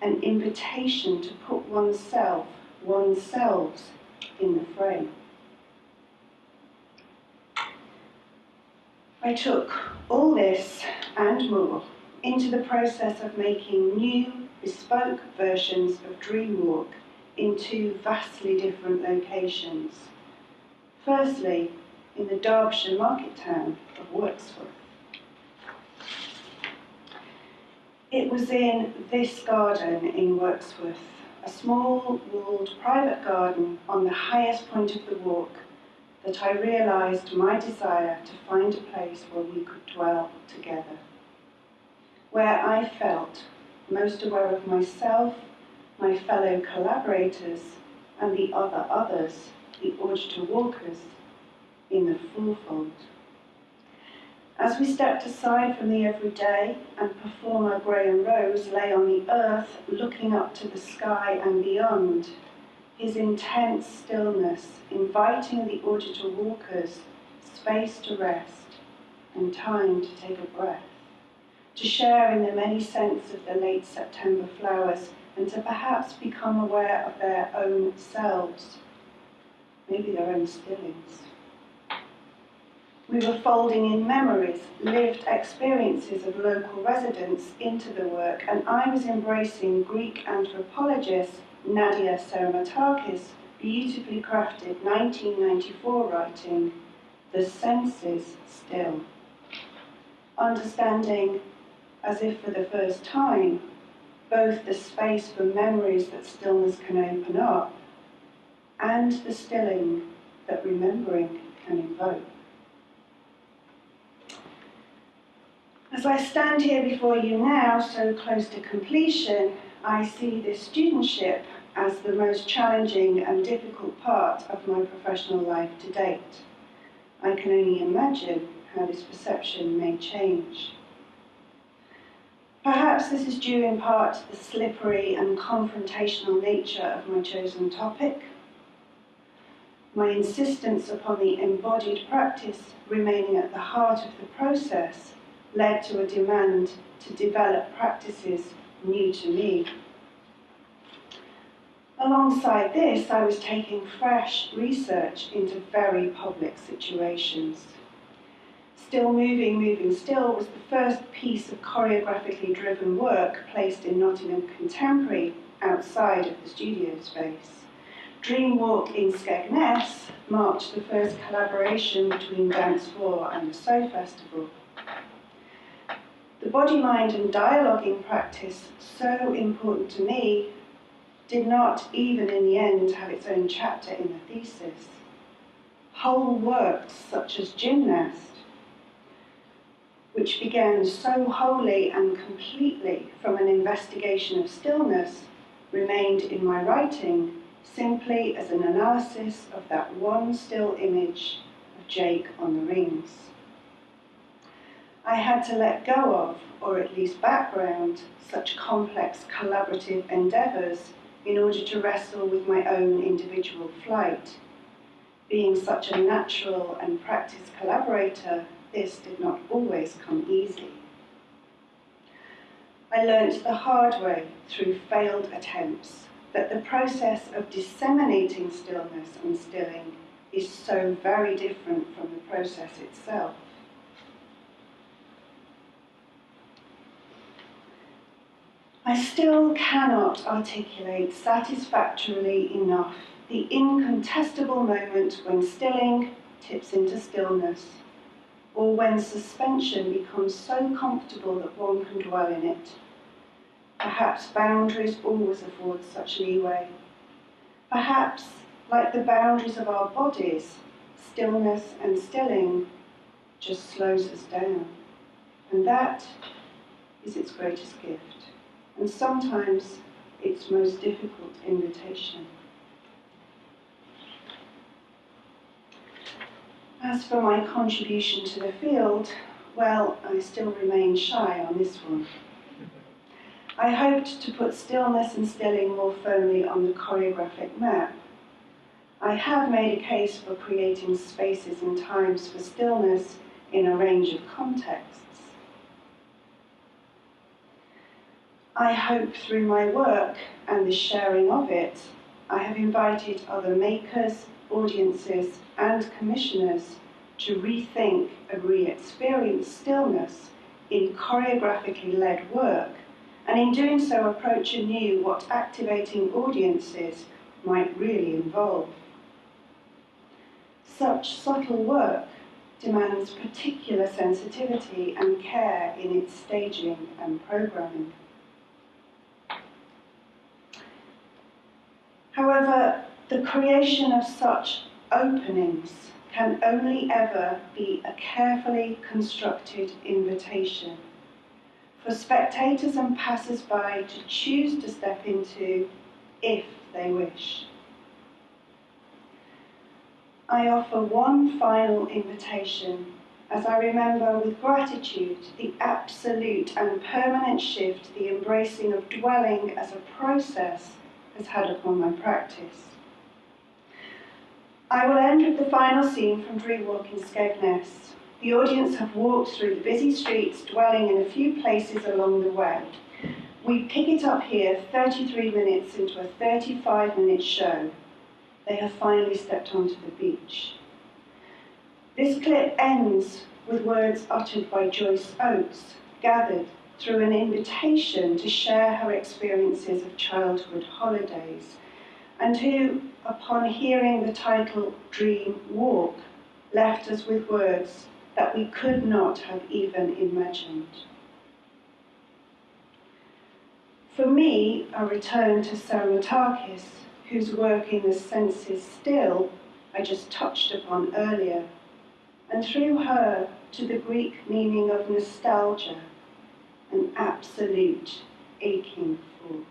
an invitation to put oneself, oneselves, in the frame. I took all this and more into the process of making new, bespoke versions of Dream Walk in 2 vastly different locations. Firstly, in the Derbyshire market town of Worksworth. It was in this garden in Wirksworth, a small walled private garden on the highest point of the walk, that I realised my desire to find a place where we could dwell together, where I felt most aware of myself, my fellow collaborators, and the other others, the auditor walkers, in the fourfold. As we stepped aside from the everyday and performer Graham Rose lay on the earth looking up to the sky and beyond, his intense stillness inviting the auditor walkers space to rest and time to take a breath, to share in the many scents of the late September flowers and to perhaps become aware of their own selves, maybe their own stillings. We were folding in memories, lived experiences of local residents into the work, and I was embracing Greek anthropologist Nadia Saramatakis' beautifully crafted 1994 writing, The Senses Still. Understanding, as if for the first time, both the space for memories that stillness can open up and the stilling that remembering can invoke. As I stand here before you now, so close to completion, I see this studentship as the most challenging and difficult part of my professional life to date. I can only imagine how this perception may change. Perhaps this is due in part to the slippery and confrontational nature of my chosen topic, my insistence upon the embodied practice remaining at the heart of the process led to a demand to develop practices new to me. Alongside this, I was taking fresh research into very public situations. Still Moving, Moving Still was the first piece of choreographically driven work placed in Nottingham Contemporary outside of the studio space. Dream Walk in Skegness marked the first collaboration between Dance 4 and the So Festival. The body, mind and dialoguing practice, so important to me, did not even in the end have its own chapter in the thesis. Whole works such as Gymnast, which began so wholly and completely from an investigation of stillness, remained in my writing simply as an analysis of that one still image of Jake on the rings. I had to let go of, or at least background, such complex collaborative endeavours in order to wrestle with my own individual flight. Being such a natural and practiced collaborator, this did not always come easy. I learnt the hard way through failed attempts that the process of disseminating stillness and stilling is so very different from the process itself. I still cannot articulate satisfactorily enough the incontestable moment when stilling tips into stillness, or when suspension becomes so comfortable that one can dwell in it. Perhaps boundaries always afford such leeway. Perhaps, like the boundaries of our bodies, stillness and stilling just slows us down. And that is its greatest gift, and sometimes its most difficult invitation. As for my contribution to the field, well, I still remain shy on this one. I hoped to put stillness and stilling more firmly on the choreographic map. I have made a case for creating spaces and times for stillness in a range of contexts. I hope through my work and the sharing of it, I have invited other makers, audiences, and commissioners to rethink and re-experience stillness in choreographically led work, and in doing so approach anew what activating audiences might really involve. Such subtle work demands particular sensitivity and care in its staging and programming. However, the creation of such openings can only ever be a carefully constructed invitation for spectators and passers-by to choose to step into if they wish. I offer one final invitation as I remember with gratitude the absolute and permanent shift the embracing of dwelling as a process has had upon my practice. I will end with the final scene from Dree Walk in Skegness. The audience have walked through the busy streets, dwelling in a few places along the way. We pick it up here 33 minutes into a 35-minute show. They have finally stepped onto the beach. This clip ends with words uttered by Joyce Oates, gathered through an invitation to share her experiences of childhood holidays, and who, upon hearing the title Dream Walk, left us with words that we could not have even imagined. For me, a return to Sara, whose work in the senses still I just touched upon earlier, and through her to the Greek meaning of nostalgia, an absolute aching for.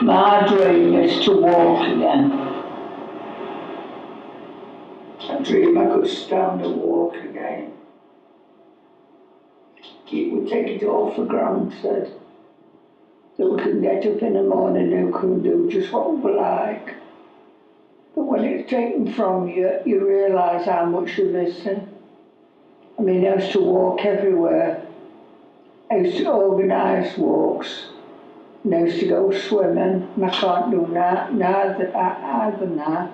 My dream is to walk again. I dream I could stand and walk again. We take it all for granted that we can get up in the morning and can do just what we like. But when it's taken from you, you realise how much you're missing. I mean, I used to walk everywhere. I used to organise walks. And I used to go swimming, and I can't do that, neither now.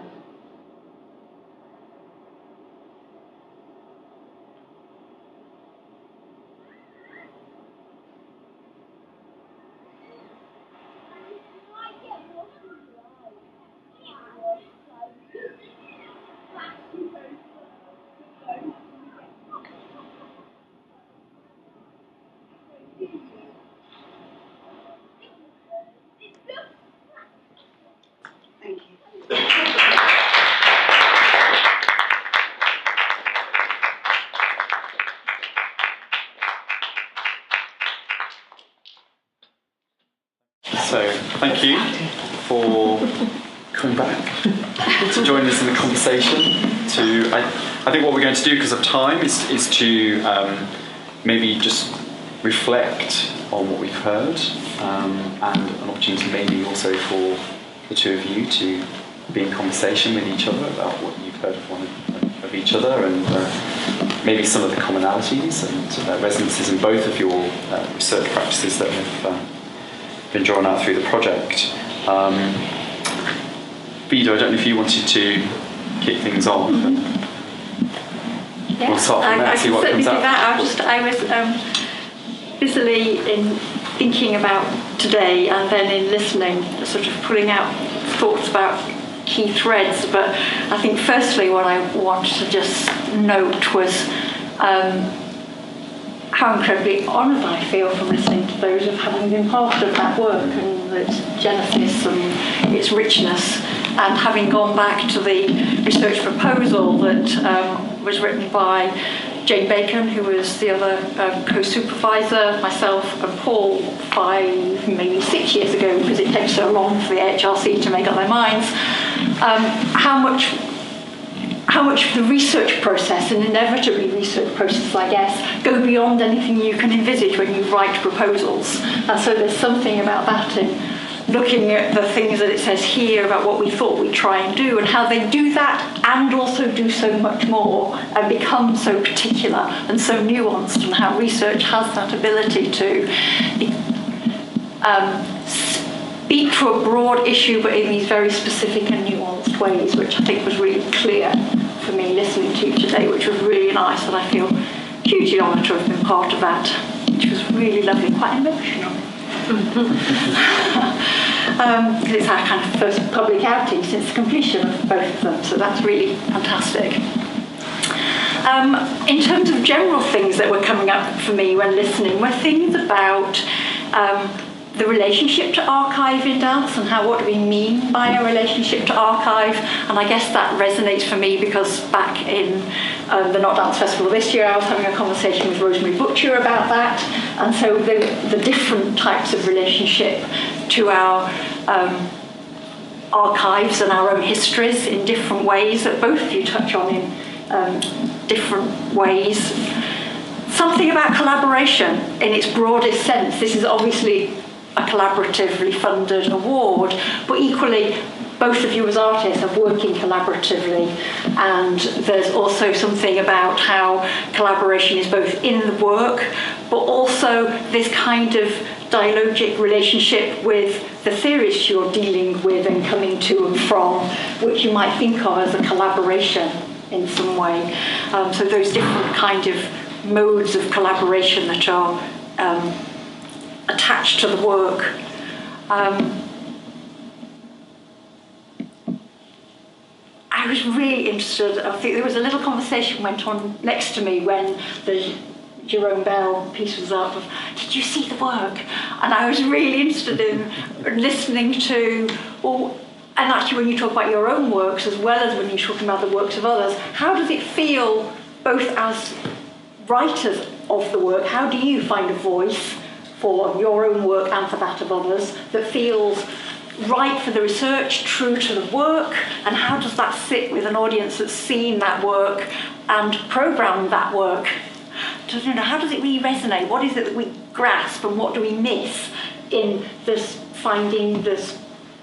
Thank you. So, thank you for coming back to join us in the conversation. I think what we're going to do, because of time, is to maybe just reflect on what we've heard, and an opportunity maybe also for the two of you to be in conversation with each other about what you've heard of each other, and maybe some of the commonalities and resonances in both of your research practices that have been drawn out through the project. Vido, I don't know if you wanted to kick things off. Yeah, we'll start from there, I see can what certainly comes do out. that. I was busily in thinking about today and then in listening, sort of pulling out thoughts about key threads. But I think firstly what I wanted to just note was how incredibly honoured I feel from listening to those of having been part of that work and its genesis and its richness, and having gone back to the research proposal that was written by Jane Bacon, who was the other co-supervisor, myself and Paul 5, maybe 6 years ago, because it takes so long for the HRC to make up their minds, how much of the research process, and inevitably research processes, I guess, go beyond anything you can envisage when you write proposals. And so there's something about that in looking at the things that it says here about what we thought we'd try and do, and how they do that and also do so much more and become so particular and so nuanced, and how research has that ability to speak to a broad issue but in these very specific and nuanced ways, which I think was really clear for me listening to you today, which was really nice, and I feel hugely honoured to have been part of that, which was really lovely, quite emotional. It's our kind of first public outing since the completion of both of them, so that's really fantastic. In terms of general things that were coming up for me when listening were things about the relationship to archive in dance, and what do we mean by a relationship to archive. And I guess that resonates for me because back in the Not Dance Festival this year, I was having a conversation with Rosemary Butcher about that, and so the different types of relationship to our archives and our own histories in different ways that both of you touch on in different ways. Something about collaboration in its broadest sense. This is obviously a collaboratively funded award, but equally both of you as artists are working collaboratively, and there's also something about how collaboration is both in the work but also this kind of dialogic relationship with the theories you're dealing with and coming to and from, which you might think of as a collaboration in some way. So those different kind of modes of collaboration that are attached to the work. I was really interested, I think there was a little conversation went on next to me when the Jerome Bell piece was up of, did you see the work? And I was really interested in listening to, well, and actually when you talk about your own works as well as when you're talking about the works of others, how does it feel both as writers of the work, how do you find a voice for your own work and for that of others that feels right for the research, true to the work, and how does that sit with an audience that's seen that work and programmed that work? How does it really resonate? What is it that we grasp and what do we miss in this finding this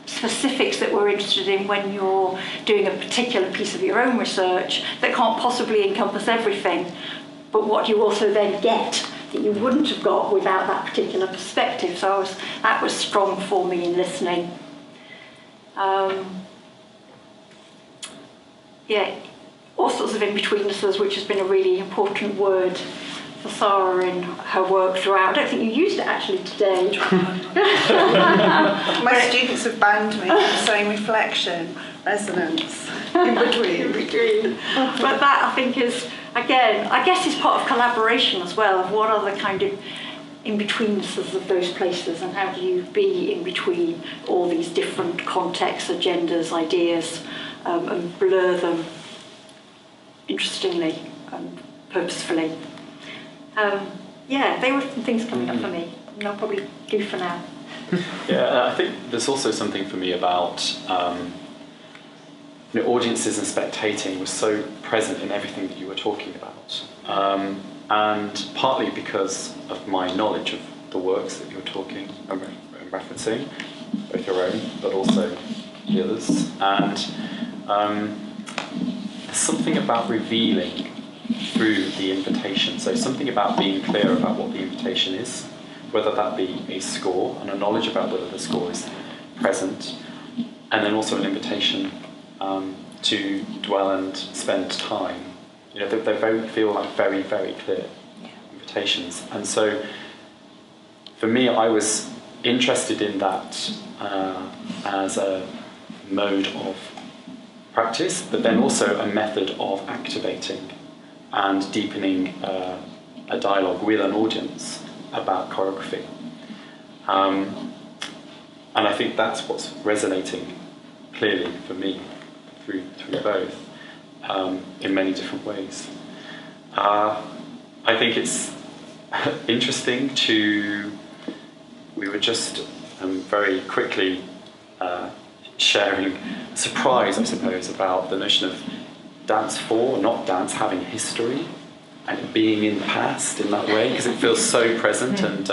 specifics that we're interested in when you're doing a particular piece of your own research that can't possibly encompass everything, but what you also then get that you wouldn't have got without that particular perspective. So that was strong for me in listening. All sorts of in-betweennesses, which has been a really important word for Sara in her work throughout. I don't think you used it actually today. My students have banned me from saying reflection, resonance, in between. But that I think is, again, I guess it's part of collaboration as well, of what are the kind of in-betweennesses of those places, and how do you be in between all these different contexts, agendas, ideas, and blur them interestingly and purposefully. They were some things coming up for me, and I'll probably do for now. I think there's also something for me about audiences and spectating was so present in everything that you were talking about. And partly because of my knowledge of the works that you were talking and referencing, both your own, but also the others. And there's something about revealing through the invitation. So something about being clear about what the invitation is, whether that be a score and a knowledge about whether the score is present, and then also an invitation to dwell and spend time. They feel like very, very clear invitations. And so for me, I was interested in that as a mode of practice, but then also a method of activating and deepening a dialogue with an audience about choreography. And I think that's what's resonating clearly for me through both in many different ways. I think it's interesting we were just very quickly sharing a surprise, I suppose, about the notion of dance for, not dance, having history and it being in the past in that way, because it feels so present and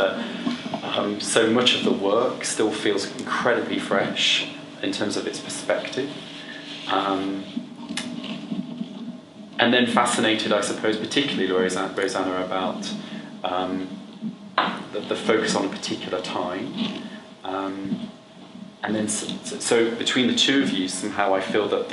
so much of the work still feels incredibly fresh in terms of its perspective. And then fascinated, I suppose, particularly Rosanna, about the focus on a particular time. And then, so between the two of you, somehow I feel that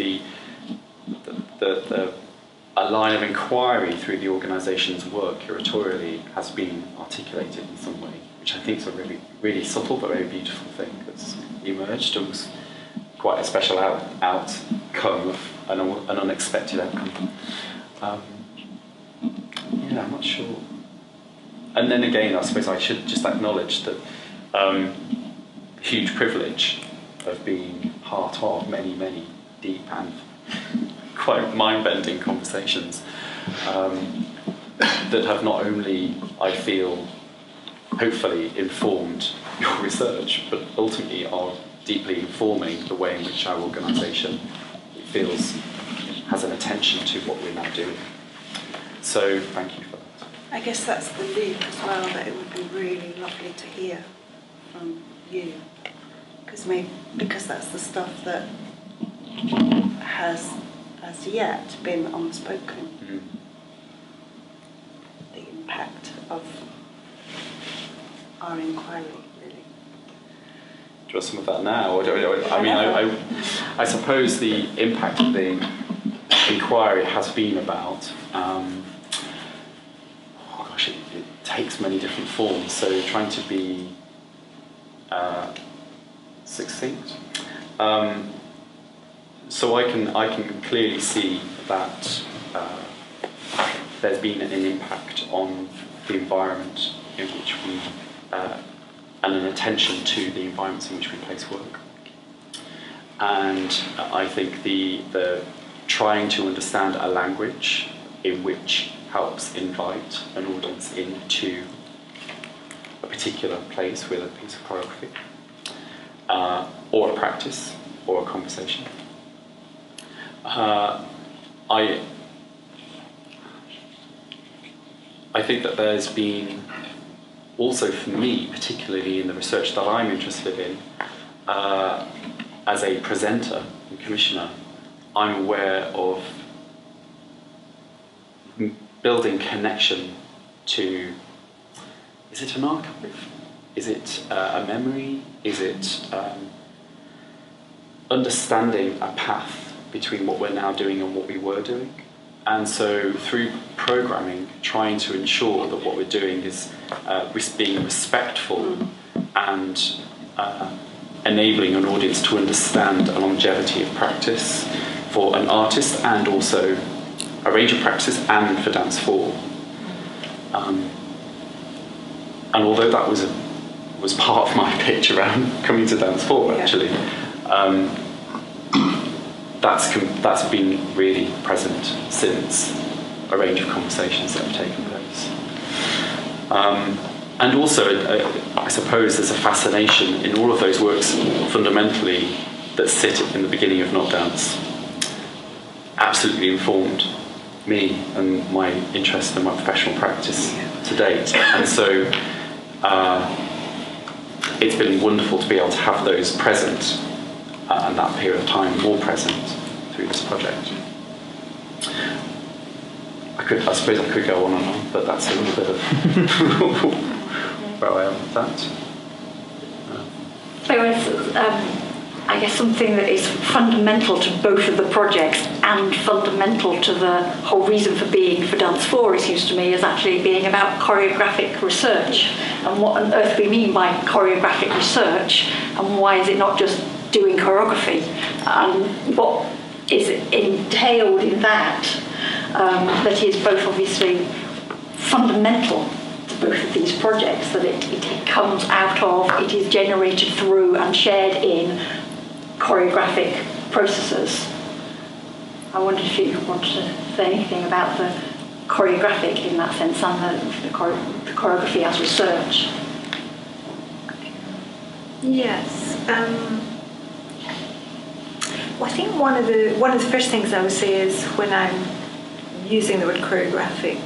a line of inquiry through the organisation's work curatorially has been articulated in some way, which I think is a really, really subtle but very beautiful thing that's emerged and was quite a special outcome of an unexpected outcome. Yeah, I'm not sure. And then again, I suppose I should just acknowledge that huge privilege of being part of many, many deep and quite mind-bending conversations that have not only, I feel, hopefully informed your research, but ultimately are deeply informing the way in which our organisation feels has an attention to what we're now doing. So thank you for that. I guess that's the loop as well, that it would be really lovely to hear from you, because that's the stuff that has as yet been unspoken. Mm. The impact of our inquiry, really. Do you want some of that now? Or I suppose the impact of the inquiry has been about, it takes many different forms, so trying to be succinct. So I can clearly see that there's been an impact on the environment in which we, and an attention to the environments in which we place work. And I think the trying to understand a language in which helps invite an audience into a particular place with a piece of choreography, or a practice, or a conversation. I think that there's been also for me, particularly in the research that I'm interested in, as a presenter and commissioner, I'm aware of building connection to, is it an archive? Is it a memory? Is it understanding a path between what we're now doing and what we were doing? And so through programming, trying to ensure that what we're doing is being respectful and enabling an audience to understand a longevity of practice for an artist, and also a range of practices, and for Dance 4. And although that was part of my pitch around coming to Dance 4, actually, that's been really present since a range of conversations that have taken place. And also, I suppose there's a fascination in all of those works fundamentally that sit in the beginning of Not Dance. Absolutely informed me and my interest and my professional practice to date. And so it's been wonderful to be able to have those present and that period of time more present through this project. I suppose I could go on and on, but that's a little bit of where I am with that. There was I guess something that is fundamental to both of the projects and fundamental to the whole reason for being for Dance 4, it seems to me, is actually being about choreographic research. And what on earth we mean by choreographic research, and why is it not just doing choreography? What is entailed in that, that is both obviously fundamental to both of these projects, that it comes out of, it is generated through and shared in choreographic processes. I wondered if you want to say anything about the choreographic in that sense, and the choreography as research. Yes. Well, I think one of the first things I would say is when I'm using the word choreographic.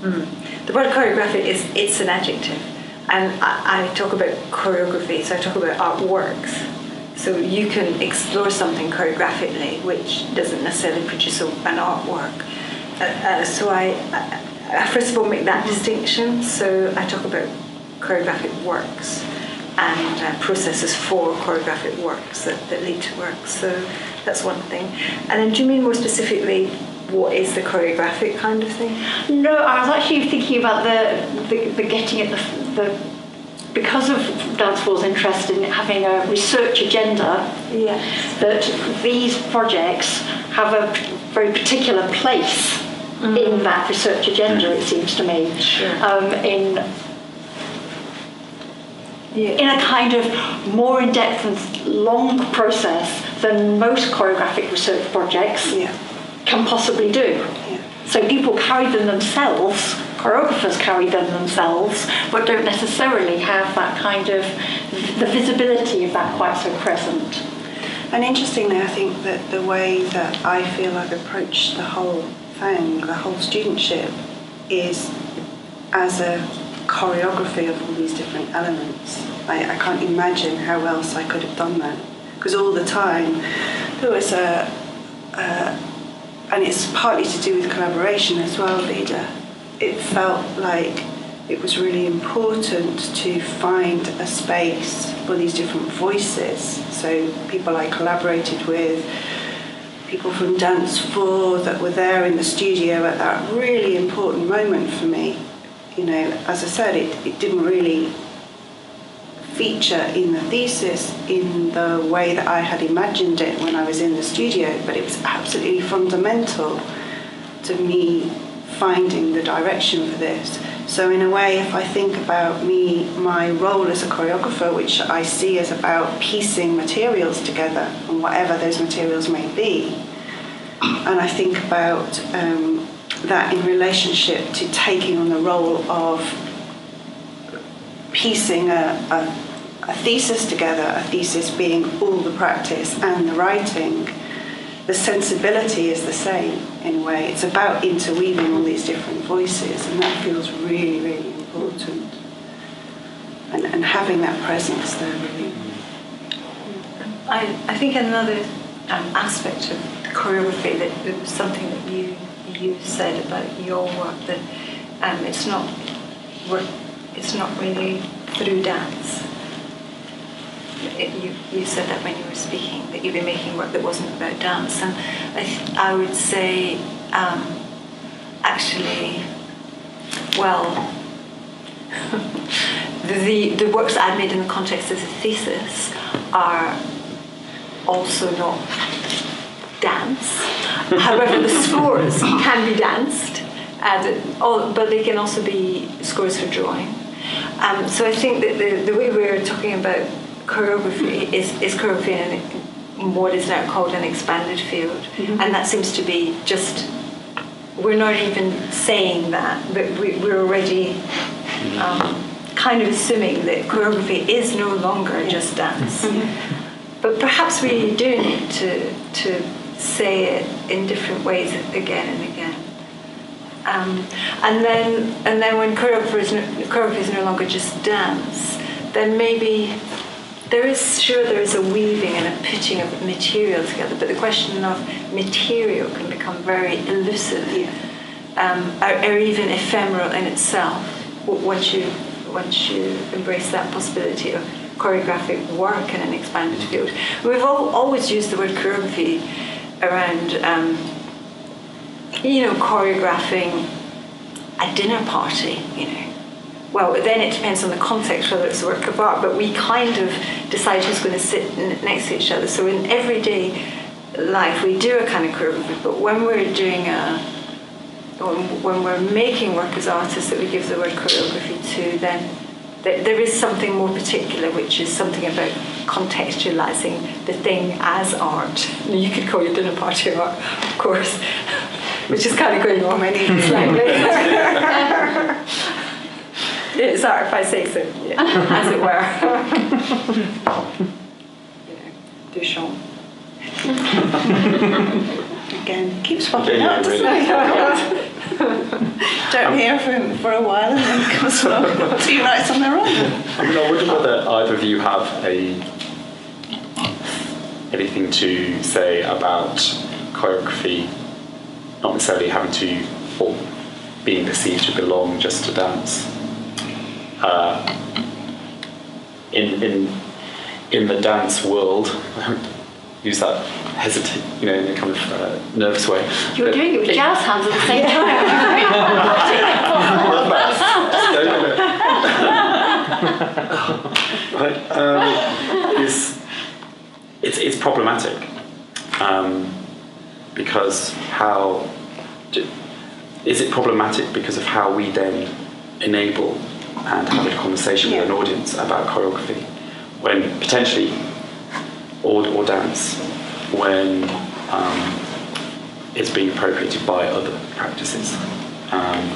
The word choreographic it's an adjective, and I talk about choreography, so I talk about artworks. So you can explore something choreographically, which doesn't necessarily produce an artwork. So I first of all make that distinction. So I talk about choreographic works and processes for choreographic works that lead to works. So that's one thing. And then do you mean more specifically what is the choreographic kind of thing? No, I was actually thinking about the getting at the because of Dance 4's interest in having a research agenda, yes, that these projects have a very particular place in that research agenda, it seems to me. Sure. In a kind of more in-depth and long process than most choreographic research projects can possibly do. Yeah. So people carry them themselves, choreographers carry them themselves, but don't necessarily have that kind of, the visibility of that quite so present. And interestingly, I think that the way that I feel I've approached the whole thing, the whole studentship, is as a choreography of all these different elements. I can't imagine how else I could have done that. Because all the time, there was and it's partly to do with collaboration as well, Vida. It felt like it was really important to find a space for these different voices. So people I collaborated with, people from Dance 4 that were there in the studio at that really important moment for me. You know, as I said, it didn't really feature in the thesis in the way that I had imagined it when I was in the studio, but it was absolutely fundamental to me finding the direction for this. So in a way, if I think about my role as a choreographer, which I see as about piecing materials together, and whatever those materials may be, and I think about that in relationship to taking on the role of piecing a thesis together, a thesis being all the practice and the writing, the sensibility is the same in a way. It's about interweaving all these different voices, and that feels really, really important. And having that presence there, really. I think another aspect of choreography, that it was something that you said about your work, that it's not really through dance. You said that when you were speaking, that you've been making work that wasn't about dance, and I would say actually, well, the works I made in the context of the thesis are also not dance. However, the scores can be danced, but they can also be scores for drawing. So I think that the way we're talking about choreography is choreography in what is now called an expanded field, and that seems to be just, we're not even saying that, but we're already kind of assuming that choreography is no longer just dance. But perhaps we do need to say it in different ways again and again. And then when choreography is no longer just dance, then maybe there is a weaving and a putting of material together, but the question of material can become very elusive, or even ephemeral in itself once you embrace that possibility of choreographic work in an expanded field. We've always used the word choreography around, choreographing a dinner party, Well, then it depends on the context, whether it's a work of art, but we kind of decide who's going to sit next to each other. So in everyday life, we do a kind of choreography, but when we're doing when we're making work as artists that we give the word choreography to, then there is something more particular, which is something about contextualizing the thing as art. You could call your dinner party art, of course, which is kind of going on slightly. It's art if I say so, as it were. Duchamp. Again, keeps popping up, doesn't it? Don't hear from him for a while and then comes along 2 nights on their own. I wonder whether either of you have anything to say about choreography not necessarily having to, or being perceived to belong just to dance. In the dance world, use that hesitate, in a kind of nervous way. You're doing it with jazz hands at the same time. It's problematic because is it problematic because of how we then enable and have a conversation with an audience about choreography when potentially or dance when it's being appropriated by other practices, and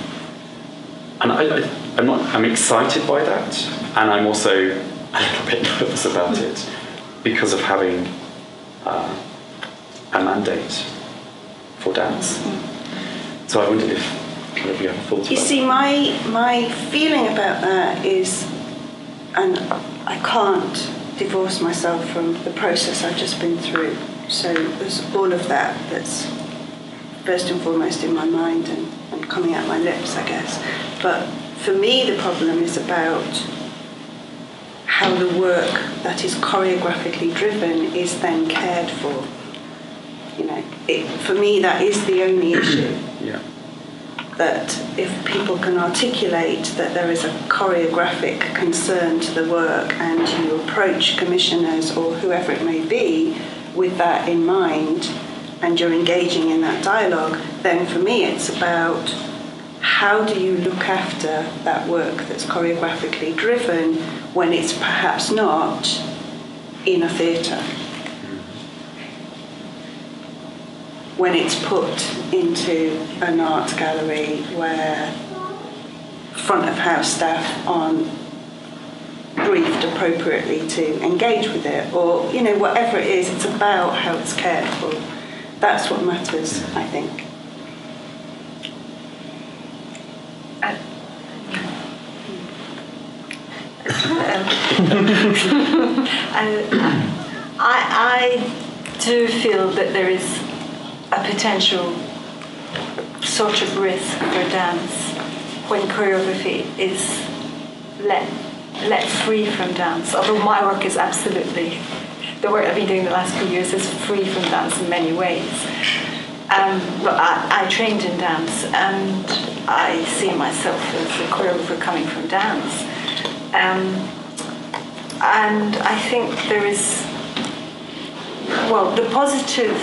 I'm excited by that, and I'm also a little bit nervous about it because of having a mandate for dance. So I wondered if you have thoughts. You see, my feeling about that is, and I can't divorce myself from the process I've just been through. So there's all of that that's first and foremost in my mind and coming out my lips, I guess. But for me, the problem is about how the work that is choreographically driven is then cared for. For me, that is the only issue. Yeah. That if people can articulate that there is a choreographic concern to the work and you approach commissioners or whoever it may be with that in mind and you're engaging in that dialogue, then for me it's about how do you look after that work that's choreographically driven when it's perhaps not in a theatre. When it's put into an art gallery where front of house staff aren't briefed appropriately to engage with it, or whatever it is, it's about how it's cared for. That's what matters, I think. I do feel that there is a potential sort of risk for dance when choreography is let free from dance. Although my work is absolutely, the work I've been doing the last few years is free from dance in many ways. But I trained in dance and I see myself as a choreographer coming from dance. And I think there is, the positive,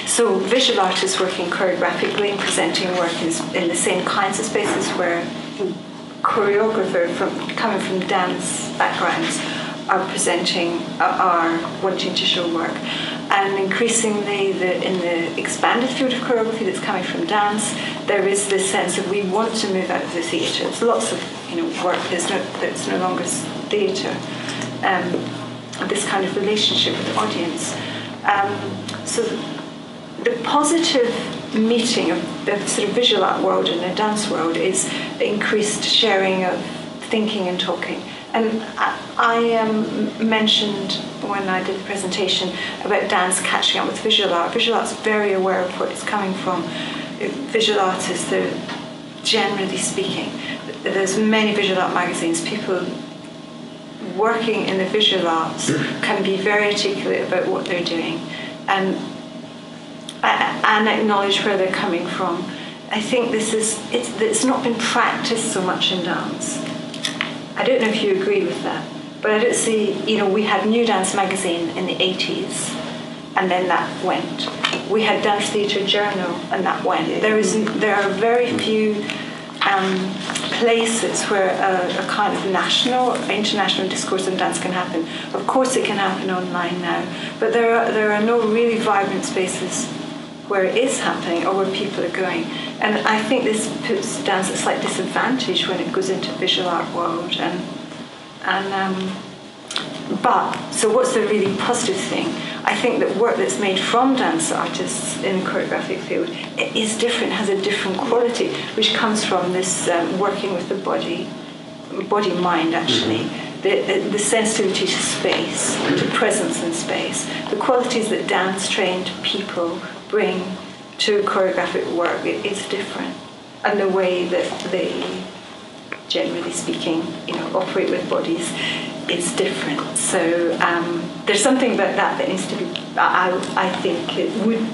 so visual artists working choreographically and presenting work in the same kinds of spaces where choreographers coming from dance backgrounds are wanting to show work. And increasingly in the expanded field of choreography that's coming from dance, there is this sense that we want to move out of the theatre. There's lots of work that's no longer theatre. This kind of relationship with the audience. So the positive meeting of the sort of visual art world and the dance world is the increased sharing of thinking and talking. And I mentioned when I did the presentation about dance catching up with visual art. Visual art's very aware of what it's coming from. Visual artists, they're generally speaking, there's many visual art magazines. People working in the visual arts can be very articulate about what they're doing and acknowledge where they're coming from. I think it's not been practiced so much in dance. I don't know if you agree with that, but I don't see, we had New Dance magazine in the 80s, and then that went. We had Dance Theatre Journal, and that went. There are very few places where a kind of national, international discourse on dance can happen. Of course it can happen online now, but there are no really vibrant spaces where it is happening or where people are going. And I think this puts dance at a slight disadvantage when it goes into the visual art world. So what's the really positive thing? I think that work that's made from dance artists in the choreographic field is different, has a different quality, which comes from this working with the body-mind actually, the sensitivity to space, to presence in space, the qualities that dance-trained people bring to choreographic work is different, and the way that they, generally speaking, operate with bodies is different. So there's something about that needs to be. I think it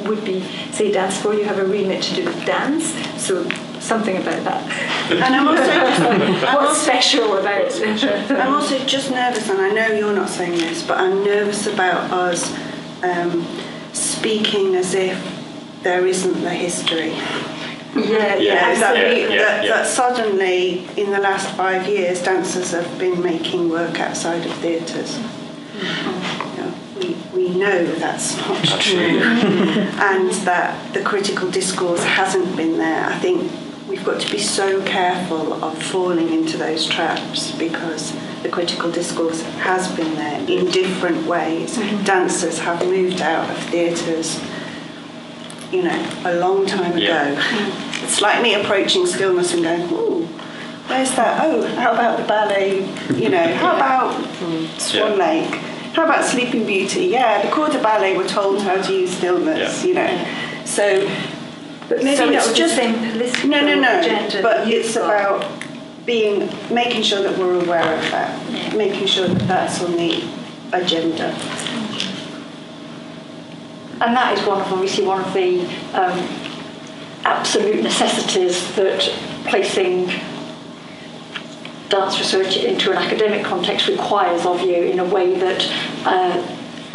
would be, say, Dance 4. You have a remit to do with dance, so something about that. And I'm also what's special about it? I'm also just nervous, and I know you're not saying this, but I'm nervous about us speaking as if there isn't the history. That suddenly, in the last 5 years, dancers have been making work outside of theatres. We know that's not true, and that the critical discourse hasn't been there. I think we've got to be so careful of falling into those traps, because the critical discourse has been there in different ways. Dancers have moved out of theatres, a long time ago. It's like me approaching stillness and going, ooh, where's that? Oh, how about the ballet? How about Swan Lake? How about Sleeping Beauty? Yeah, the corps de ballet were told how to use stillness, So, but maybe so it's just the same political agenda. But it's about making sure that we're aware of that, making sure that that's on the agenda. And that is one of the absolute necessities that placing dance research into an academic context requires of you, in a way that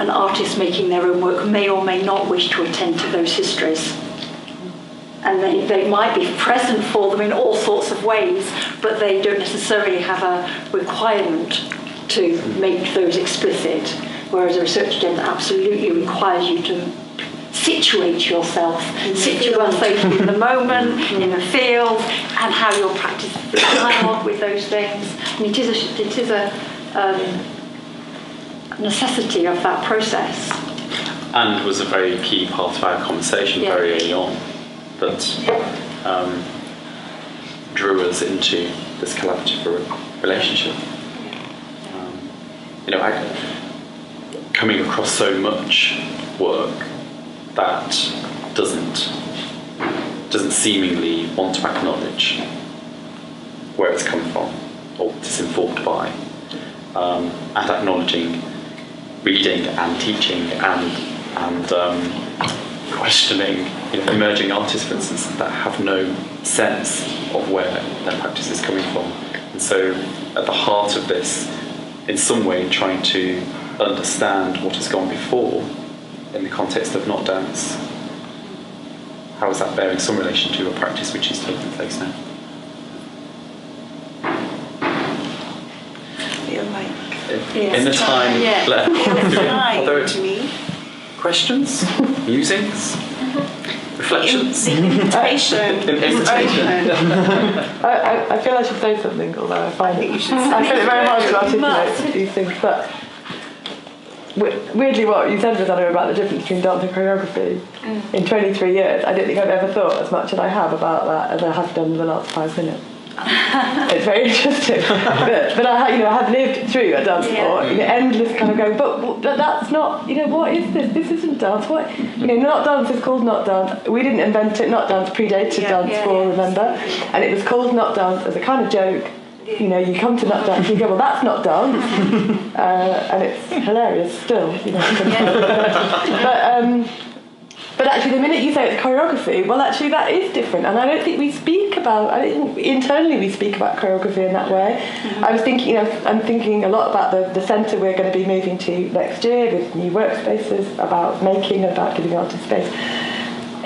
an artist making their own work may or may not wish to attend to those histories. And they might be present for them in all sorts of ways, but they don't necessarily have a requirement to make those explicit. Whereas a research agenda absolutely requires you to situate yourself in the moment, in the field, and how you'll practice the dialogue with those things. I mean, it is a necessity of that process. And was a very key part of our conversation very early on, that drew us into this collaborative relationship. Coming across so much work that doesn't seemingly want to acknowledge where it's come from or what it's informed by, and acknowledging reading and teaching and questioning emerging artists, for instance, that have no sense of where their practice is coming from. And so at the heart of this, in some way trying to understand what has gone before in the context of not dance. How is that bearing some relation to a practice which is taking place now? In the time left, are there questions, musings, reflections? The invitation. I feel I should say something, although I find it very hard to articulate these things. But weirdly, what you said, Rosanna, about the difference between dance and choreography, in 23 years, I don't think I've ever thought as much as I have about that as I have done in the last 5 minutes. It's very interesting, but I have lived through a dance floor, endless kind of going, but that's not, what is this? This isn't dance. What, not dance is called not dance. We didn't invent it. Not dance predated dance floor, remember? And it was called not dance as a kind of joke You know, you come to nut dance and you go, well, that's not dance, and it's hilarious still. You know. But actually, the minute you say it's choreography, well, actually, that is different. And I don't think we speak about, internally we speak about choreography in that way. I was thinking, I'm thinking a lot about the centre we're going to be moving to next year with new workspaces, about making, about giving artists space.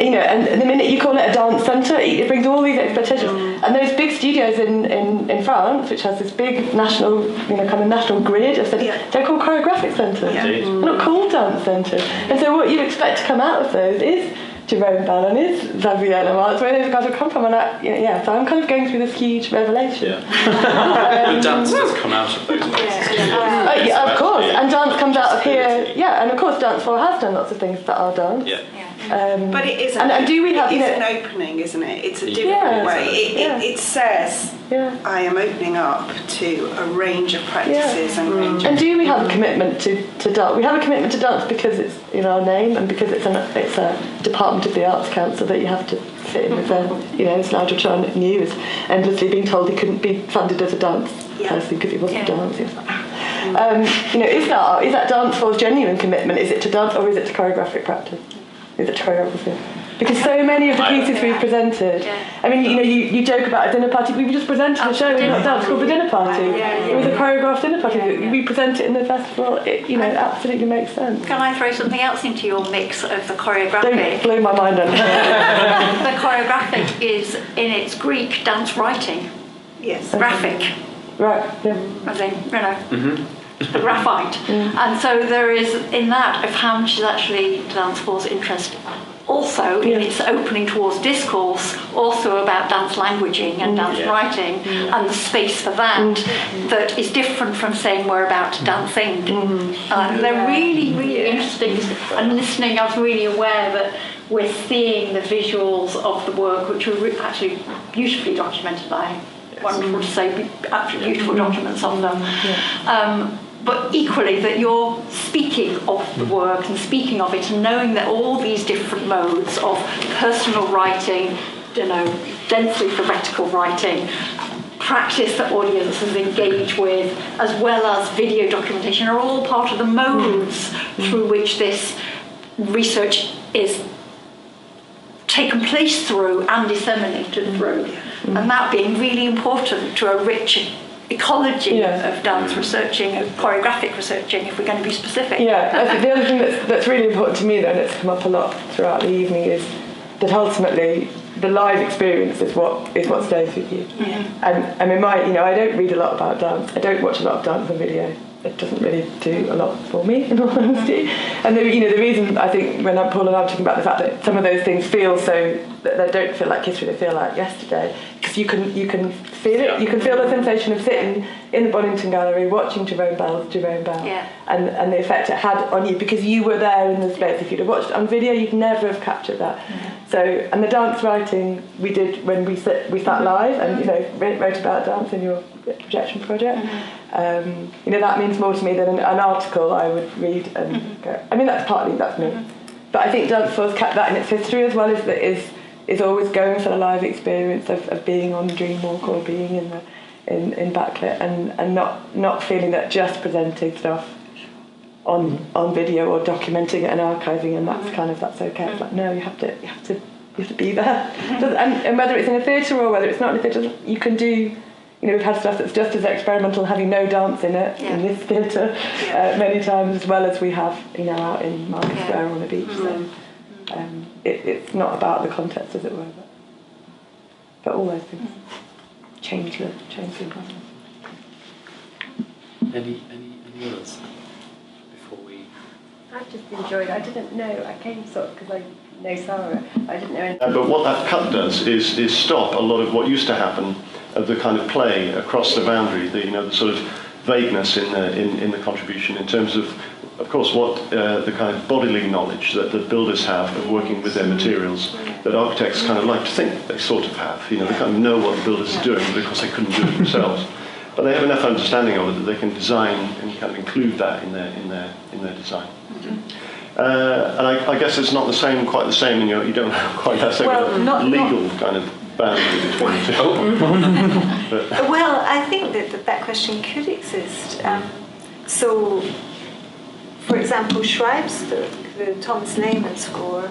You know, and the minute you call it a dance centre, it brings all these expectations. And those big studios in France, which has this big national, kind of national grid, have said they're called choreographic centres. They're not called dance centres. And so what you'd expect to come out of those is Jerome Bell and is Xavier Lemar. That's where those guys have come from. And so I'm kind of going through this huge revelation. The dance does come out of those places. Of course. And dance comes out of here. Yeah, and of course Dance 4 has done lots of things that are dance. But it is and do we have, an opening, isn't it? It's a different way. It says, I am opening up to a range of practices and range. And do we have a commitment to dance? We have a commitment to dance because it's in our name and because it's a department of the Arts Council that you have to fit in with. As Nigel Chan knew, was endlessly being told he couldn't be funded as a dance person because he wasn't dancing. Is that Dance 4's genuine commitment? Is it to dance or is it to choreographic practice? Is it choreography? Because so many of the pieces we've presented, I mean, you joke about a dinner party. We just presented a show in Not Dance called The Dinner Party. It was a choreographed dinner party. We present it in the festival. It absolutely makes sense. Can I throw something else into your mix of the choreographic? Don't blow my mind on The choreographic is, in its Greek, dance writing. Yes. Graphic. Right, As in, a graphite. And so there is, in that, of how much is actually Dance 4's interest also in its opening towards discourse, also about dance languaging and dance writing, and the space for that, that is different from saying we're about dancing. They're really, really interesting. And listening, I was really aware that we're seeing the visuals of the work, which were actually beautifully documented by wonderful to say, absolutely beautiful documents of them. But equally that you're speaking of the work and speaking of it and knowing that all these different modes of personal writing, densely theoretical writing, practice that audiences engage with, as well as video documentation, are all part of the modes through which this research is taken place through and disseminated through. And that being really important to a rich ecology of dance researching, of choreographic researching, if we're going to be specific. I think the other thing that's really important to me, though, and it's come up a lot throughout the evening, is that ultimately the live experience is what stays with you. And I mean, I don't read a lot about dance. I don't watch a lot of dance on video. It doesn't really do a lot for me, in all honesty. And the reason I think when Paul and I were talking about the fact that some of those things feel so, that they don't feel like history, they feel like yesterday, because you can feel it. You can feel the sensation of sitting in the Bonington Gallery watching Jerome Bell, and the effect it had on you because you were there in the space. If you'd have watched it on video, you'd never have captured that. So, and the dance writing we did when we sat live and wrote about dance in your projection project. That means more to me than an article I would read and go. I mean, that's me. But I think Dance 4's kept that in its history as well, is always going for the live experience of being on Dreamwalk or being in Backlit and not feeling that just presenting stuff on video or documenting it and archiving and that's okay. It's like, no, you have to be there. And whether it's in a theatre or whether it's not in a theatre, you can do. We've had stuff that's just as experimental, having no dance in it in this theatre many times, as well as we have, out in Market Square on the beach. So it's not about the context, as it were, but all those things change the process. Any others before we? I've just enjoyed. I didn't know. I came sort of because I know Sara. I didn't know anything. But what that cut does is stop a lot of what used to happen of the kind of play across the boundary, the sort of vagueness in the contribution in terms of course, what the kind of bodily knowledge that the builders have of working with their materials that architects kind of like to think they sort of have. They kind of know what the builders are doing because they couldn't do it themselves. But they have enough understanding of it that they can design and kind of include that in their design. And I guess it's not quite the same, you don't have quite that same legal kind of boundary between the two. Well, I think that question could exist. So, for example, Schreibstück, the Thomas Lehmann score,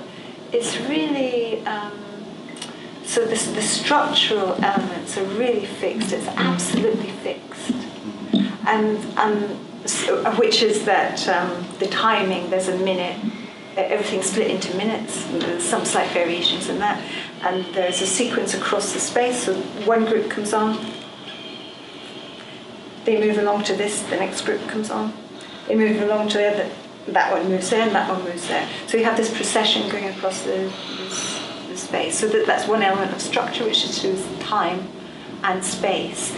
is really, so the structural elements are really fixed, it's absolutely fixed. And so, which is that the timing, there's a minute, everything's split into minutes, and there's some slight variations in that, and there's a sequence across the space, so one group comes on, they move along to this, the next group comes on, they move along to the other, that one moves there and that one moves there. So you have this procession going across the space. So that's one element of structure, which is to do with time and space.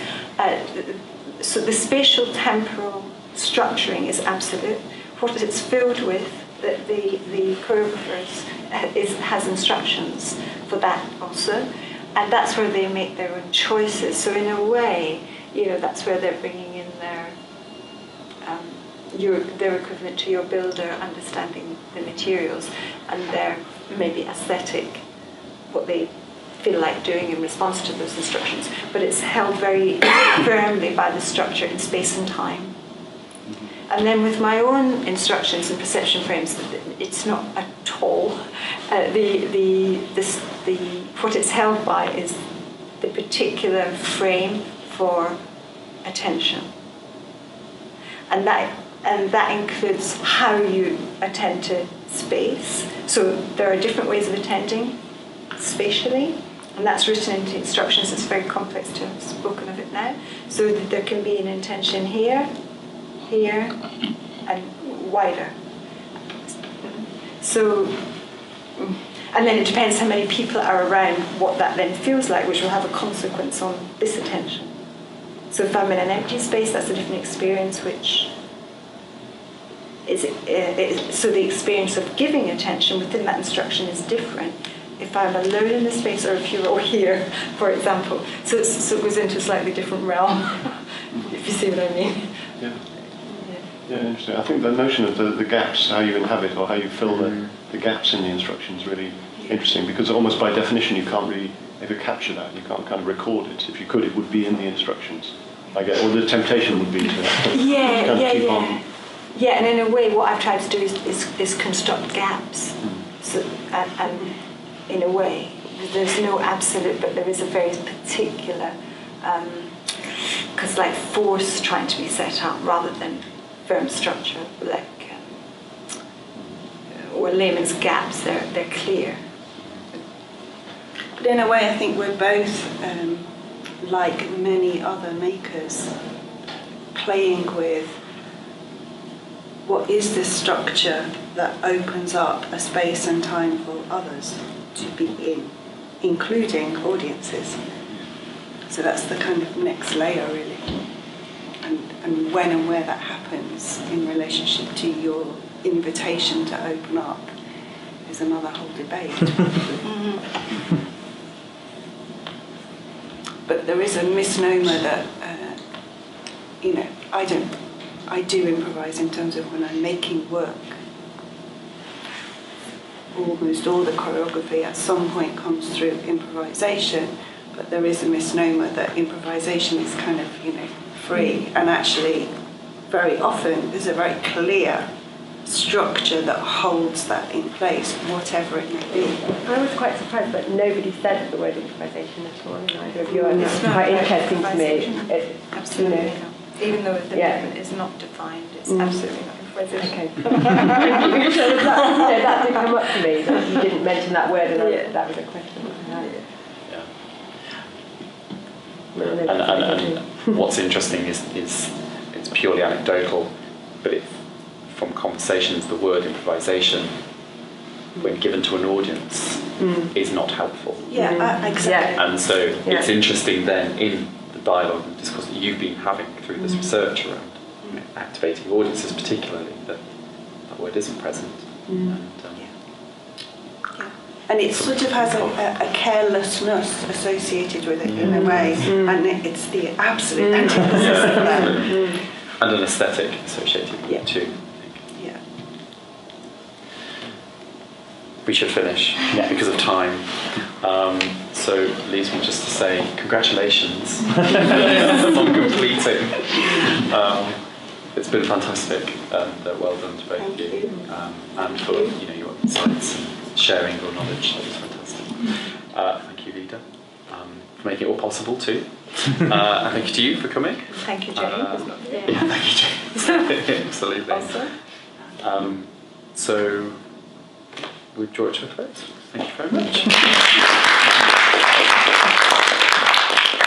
So the spatial temporal structuring is absolute. What it's filled with, the choreographers has instructions for that also, and that's where they make their own choices. So in a way, that's where they're bringing in their equivalent to your builder, understanding the materials and their maybe aesthetic, what they feel like doing in response to those instructions. But it's held very firmly by the structure in space and time. And then with my own instructions and perception frames, it's not at all. What it's held by is the particular frame for attention. And that includes how you attend to space. So there are different ways of attending spatially, and that's written into instructions. It's very complex to have spoken of it now. So there can be an intention here, here, and wider. So, and then it depends how many people are around, what that then feels like, which will have a consequence on this attention. So if I'm in an empty space, that's a different experience, which so the experience of giving attention within that instruction is different if I'm alone in the space or if you're all here, for example. So it goes into a slightly different realm, if you see what I mean. Yeah, interesting. I think the notion of the gaps, how you inhabit or how you fill the gaps in the instruction is really interesting, because almost by definition you can't really ever capture that. You can't kind of record it. If you could, it would be in the instructions. I guess, or the temptation would be to keep on. Yeah, and in a way, what I've tried to do is construct gaps. So, and in a way, there's no absolute, but there is a very particular, because like force trying to be set up rather than firm structure, like or Lehmann's gaps, they're clear. But in a way, I think we're both, like many other makers, playing with what is this structure that opens up a space and time for others to be in, including audiences. So that's the kind of next layer, really. And when and where that happens in relationship to your invitation to open up is another whole debate. But there is a misnomer that, I do improvise in terms of when I'm making work. Almost all the choreography at some point comes through improvisation, but there is a misnomer that improvisation is kind of, free, and actually very often there's a very clear structure that holds that in place, whatever it may be. I was quite surprised that nobody said the word improvisation at all in either of you, and it's quite interesting to me. Absolutely not. Even though the movement is not defined, it's absolutely not improvisation. Okay. that did come up to me, that you didn't mention that word, and that was a question I had. And what's interesting is it's purely anecdotal, but from conversations, the word improvisation, when given to an audience, is not helpful. Exactly. And so it's interesting then in the dialogue and discourse that you've been having through this research around activating audiences particularly, that word isn't present. And it sort of has a carelessness associated with it in a way, and it's the absolute antithesis of that. And an aesthetic associated with it too. Yeah. We should finish because of time. so leaves me just to say congratulations on completing. It's been fantastic, and well done to both of you, and for your insights and sharing your knowledge. That was fantastic. Thank you, Lida, for making it all possible too. And thank you to you for coming. Thank you, Jane. Yeah, thank you, Jane. Absolutely. Awesome. So, we've drawn to a close. Thank you very much.